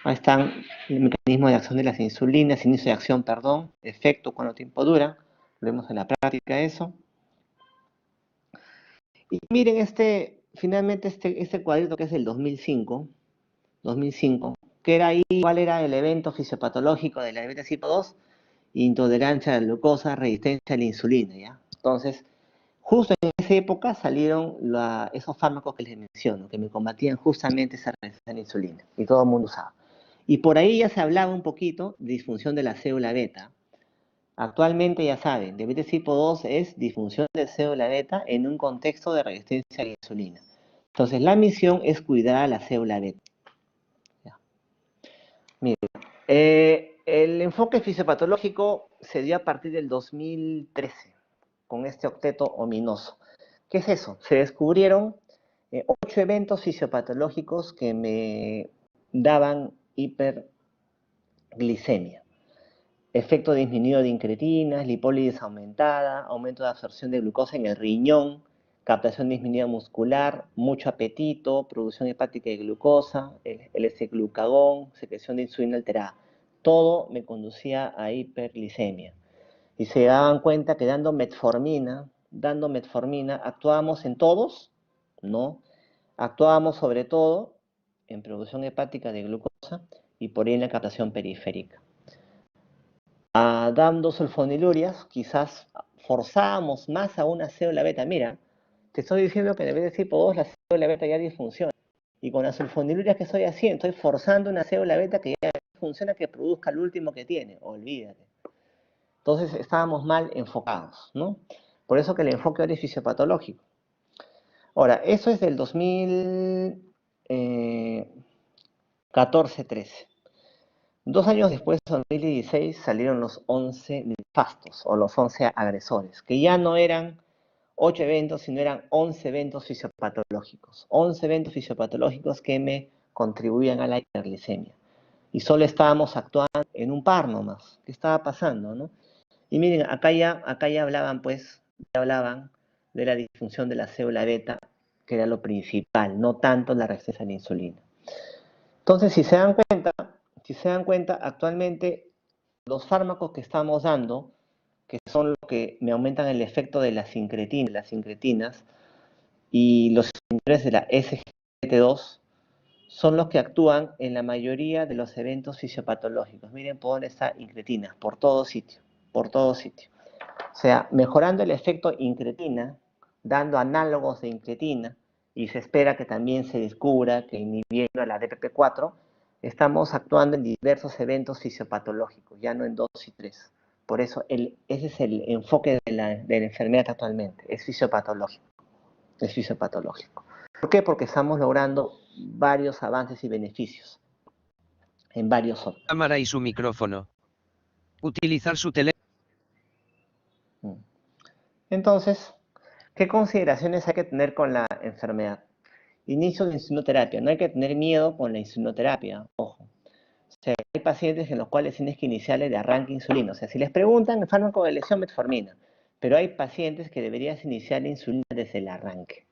Ahí están el mecanismo de acción de las insulinas, inicio de acción, perdón, efecto, cuánto tiempo dura. Lo vemos en la práctica eso. Y miren finalmente este cuadrito que es del 2005, que era ahí, ¿cuál era el evento fisiopatológico de la diabetes tipo 2? Intolerancia a la glucosa, resistencia a la insulina, ¿ya? Entonces, justo en esa época salieron esos fármacos que les menciono, que me combatían justamente esa resistencia a la insulina, y todo el mundo usaba. Y por ahí ya se hablaba un poquito de disfunción de la célula beta. Actualmente ya saben, diabetes tipo 2 es disfunción de célula beta en un contexto de resistencia a la insulina. Entonces, la misión es cuidar a la célula beta. Ya. Miren, el enfoque fisiopatológico se dio a partir del 2013, con este octeto ominoso. ¿Qué es eso? Se descubrieron 8 eventos fisiopatológicos que me daban hiperglicemia. Efecto disminuido de incretinas, lipólisis aumentada, aumento de absorción de glucosa en el riñón, captación disminuida muscular, mucho apetito, producción hepática de glucosa, el S-glucagón, secreción de insulina alterada. Todo me conducía a hiperglicemia. Y se daban cuenta que dando metformina, ¿actuábamos en todos? No. Actuábamos sobre todo en producción hepática de glucosa y por ahí en la captación periférica. Dando sulfonilurias, quizás forzamos más a una célula beta. Mira, te estoy diciendo que en el diabetes tipo 2 la célula beta ya disfunciona. Y con las sulfonilurias que estoy haciendo, estoy forzando una célula beta que ya funciona, que produzca el último que tiene. Olvídate. Entonces estábamos mal enfocados, ¿no? Por eso que el enfoque ahora es fisiopatológico. Ahora, eso es del 2014-13. 2 años después, en 2016, salieron los 11 nefastos o los 11 agresores, que ya no eran 8 eventos, sino eran 11 eventos fisiopatológicos. 11 eventos fisiopatológicos que me contribuían a la hiperglicemia. Y solo estábamos actuando en un par nomás. ¿Qué estaba pasando, no? Y miren, acá ya hablaban, de la disfunción de la célula beta, que era lo principal, no tanto la resistencia a la insulina. Entonces, si se dan cuenta, actualmente los fármacos que estamos dando, que son los que me aumentan el efecto de las incretinas y los inhibidores de la SGLT2, son los que actúan en la mayoría de los eventos fisiopatológicos. Miren por dónde está incretina, por todo sitio, por todo sitio. O sea, mejorando el efecto incretina, dando análogos de incretina, y se espera que también se descubra que inhibiendo a la DPP4, estamos actuando en diversos eventos fisiopatológicos, ya no en 2 y 3. Por eso ese es el enfoque de la enfermedad actualmente, es fisiopatológico. Es fisiopatológico. ¿Por qué? Porque estamos logrando varios avances y beneficios en varios órganos. Cámara y su micrófono. Utilizar su teléfono. Entonces, ¿qué consideraciones hay que tener con la enfermedad? Inicio de insulinoterapia. No hay que tener miedo con la insulinoterapia, ojo. O sea, hay pacientes en los cuales tienes que iniciarle de arranque insulina. O sea, si les preguntan, el fármaco de elección metformina. Pero hay pacientes que deberías iniciar la insulina desde el arranque.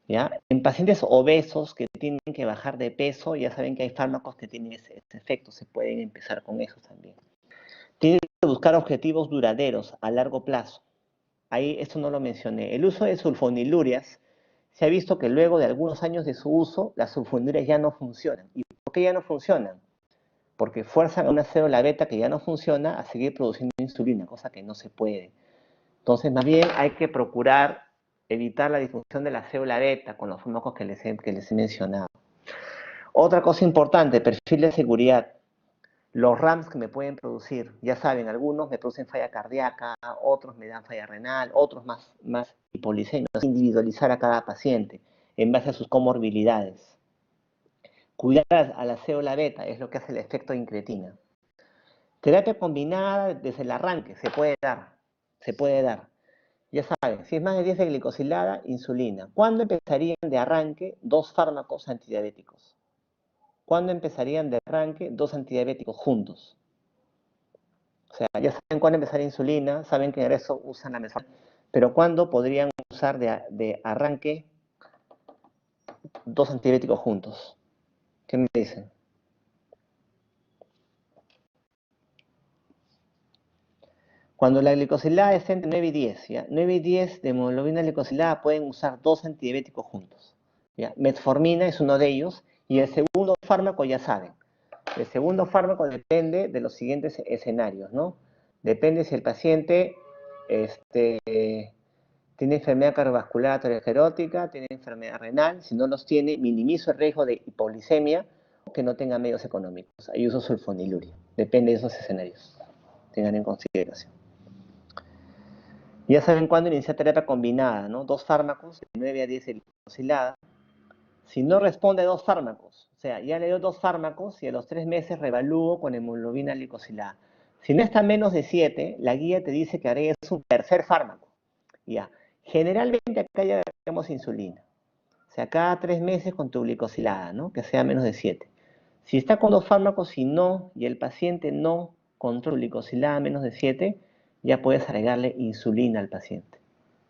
¿Ya? En pacientes obesos que tienen que bajar de peso, ya saben que hay fármacos que tienen ese efecto. Se pueden empezar con esos también. Tienen que buscar objetivos duraderos a largo plazo. Ahí esto no lo mencioné. El uso de sulfonilurias, se ha visto que luego de algunos años de su uso, las sulfonilurias ya no funcionan. ¿Y por qué ya no funcionan? Porque fuerzan a una célula beta que ya no funciona a seguir produciendo insulina, cosa que no se puede. Entonces, más bien hay que procurar evitar la disfunción de la célula beta con los fármacos que les he mencionado. Otra cosa importante, perfil de seguridad. Los RAMs que me pueden producir, ya saben, algunos me producen falla cardíaca, otros me dan falla renal, otros más hipolicemias. Individualizar a cada paciente en base a sus comorbilidades. Cuidar a la célula beta es lo que hace el efecto incretina. Terapia combinada desde el arranque, se puede dar. Ya saben, si es más de 10 de glicosilada, insulina. ¿Cuándo empezarían de arranque 2 fármacos antidiabéticos? ¿Cuándo empezarían de arranque 2 antidiabéticos juntos? O sea, ya saben cuándo empezar insulina, saben que en eso usan la mesona, pero ¿cuándo podrían usar de arranque 2 antidiabéticos juntos? ¿Qué me dicen? Cuando la glicosilada está entre 9 y 10, ¿ya? 9 y 10 de hemoglobina glicosilada pueden usar 2 antidiabéticos juntos. ¿Ya? Metformina es uno de ellos, y el segundo fármaco ya saben. El segundo fármaco depende de los siguientes escenarios, ¿no? Depende si el paciente tiene enfermedad cardiovascular aterosclerótica, tiene enfermedad renal. Si no los tiene, minimizo el riesgo de hipoglicemia, que no tenga medios económicos. Ahí uso sulfonilurea. Depende de esos escenarios. Tengan en consideración. Ya saben cuándo iniciar terapia combinada, ¿no? 2 fármacos, de 9 a 10 de glicosilada. Si no responde a 2 fármacos, o sea, ya le dio 2 fármacos y a los 3 meses reevalúo con hemoglobina glicosilada. Si no está menos de 7, la guía te dice que agregues un tercer fármaco. Ya. Generalmente acá ya agregamos insulina. O sea, cada 3 meses con tu glicosilada, ¿no? Que sea menos de 7. Si está con 2 fármacos y el paciente no controla glicosilada menos de 7, ya puedes agregarle insulina al paciente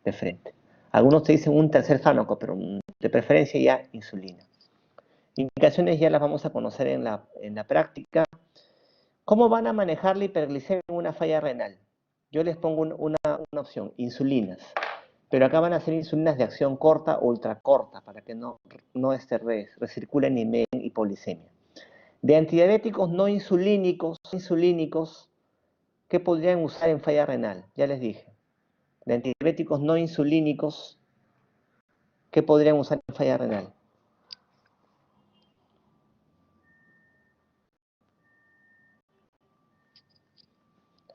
de frente. Algunos te dicen un tercer fármaco, pero de preferencia ya insulina. Indicaciones ya las vamos a conocer en la práctica. ¿Cómo van a manejar la hiperglicemia en una falla renal? Yo les pongo una opción, insulinas. Pero acá van a ser insulinas de acción corta o ultracorta para que no recirculen ni me den hipoglicemia. De antidiabéticos no insulínicos, ¿qué podrían usar en falla renal? Ya les dije. De antidiabéticos no insulínicos, ¿qué podrían usar en falla renal?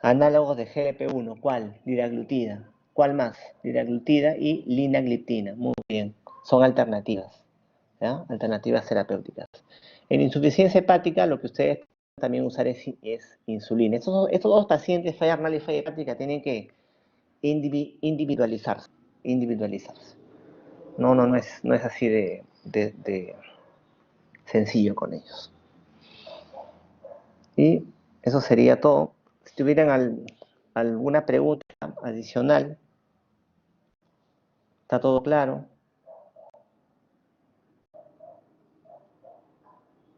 Análogos de GLP-1, ¿cuál? Liraglutida. ¿Cuál más? Liraglutida y linagliptina. Muy bien, son alternativas, ¿ya? Alternativas terapéuticas. En insuficiencia hepática, lo que ustedes también usar es insulina. Estos dos pacientes, falla renal y falla hepática, tienen que individualizarse. No es así de sencillo con ellos. Y eso sería todo. Si tuvieran alguna pregunta adicional, ¿está todo claro?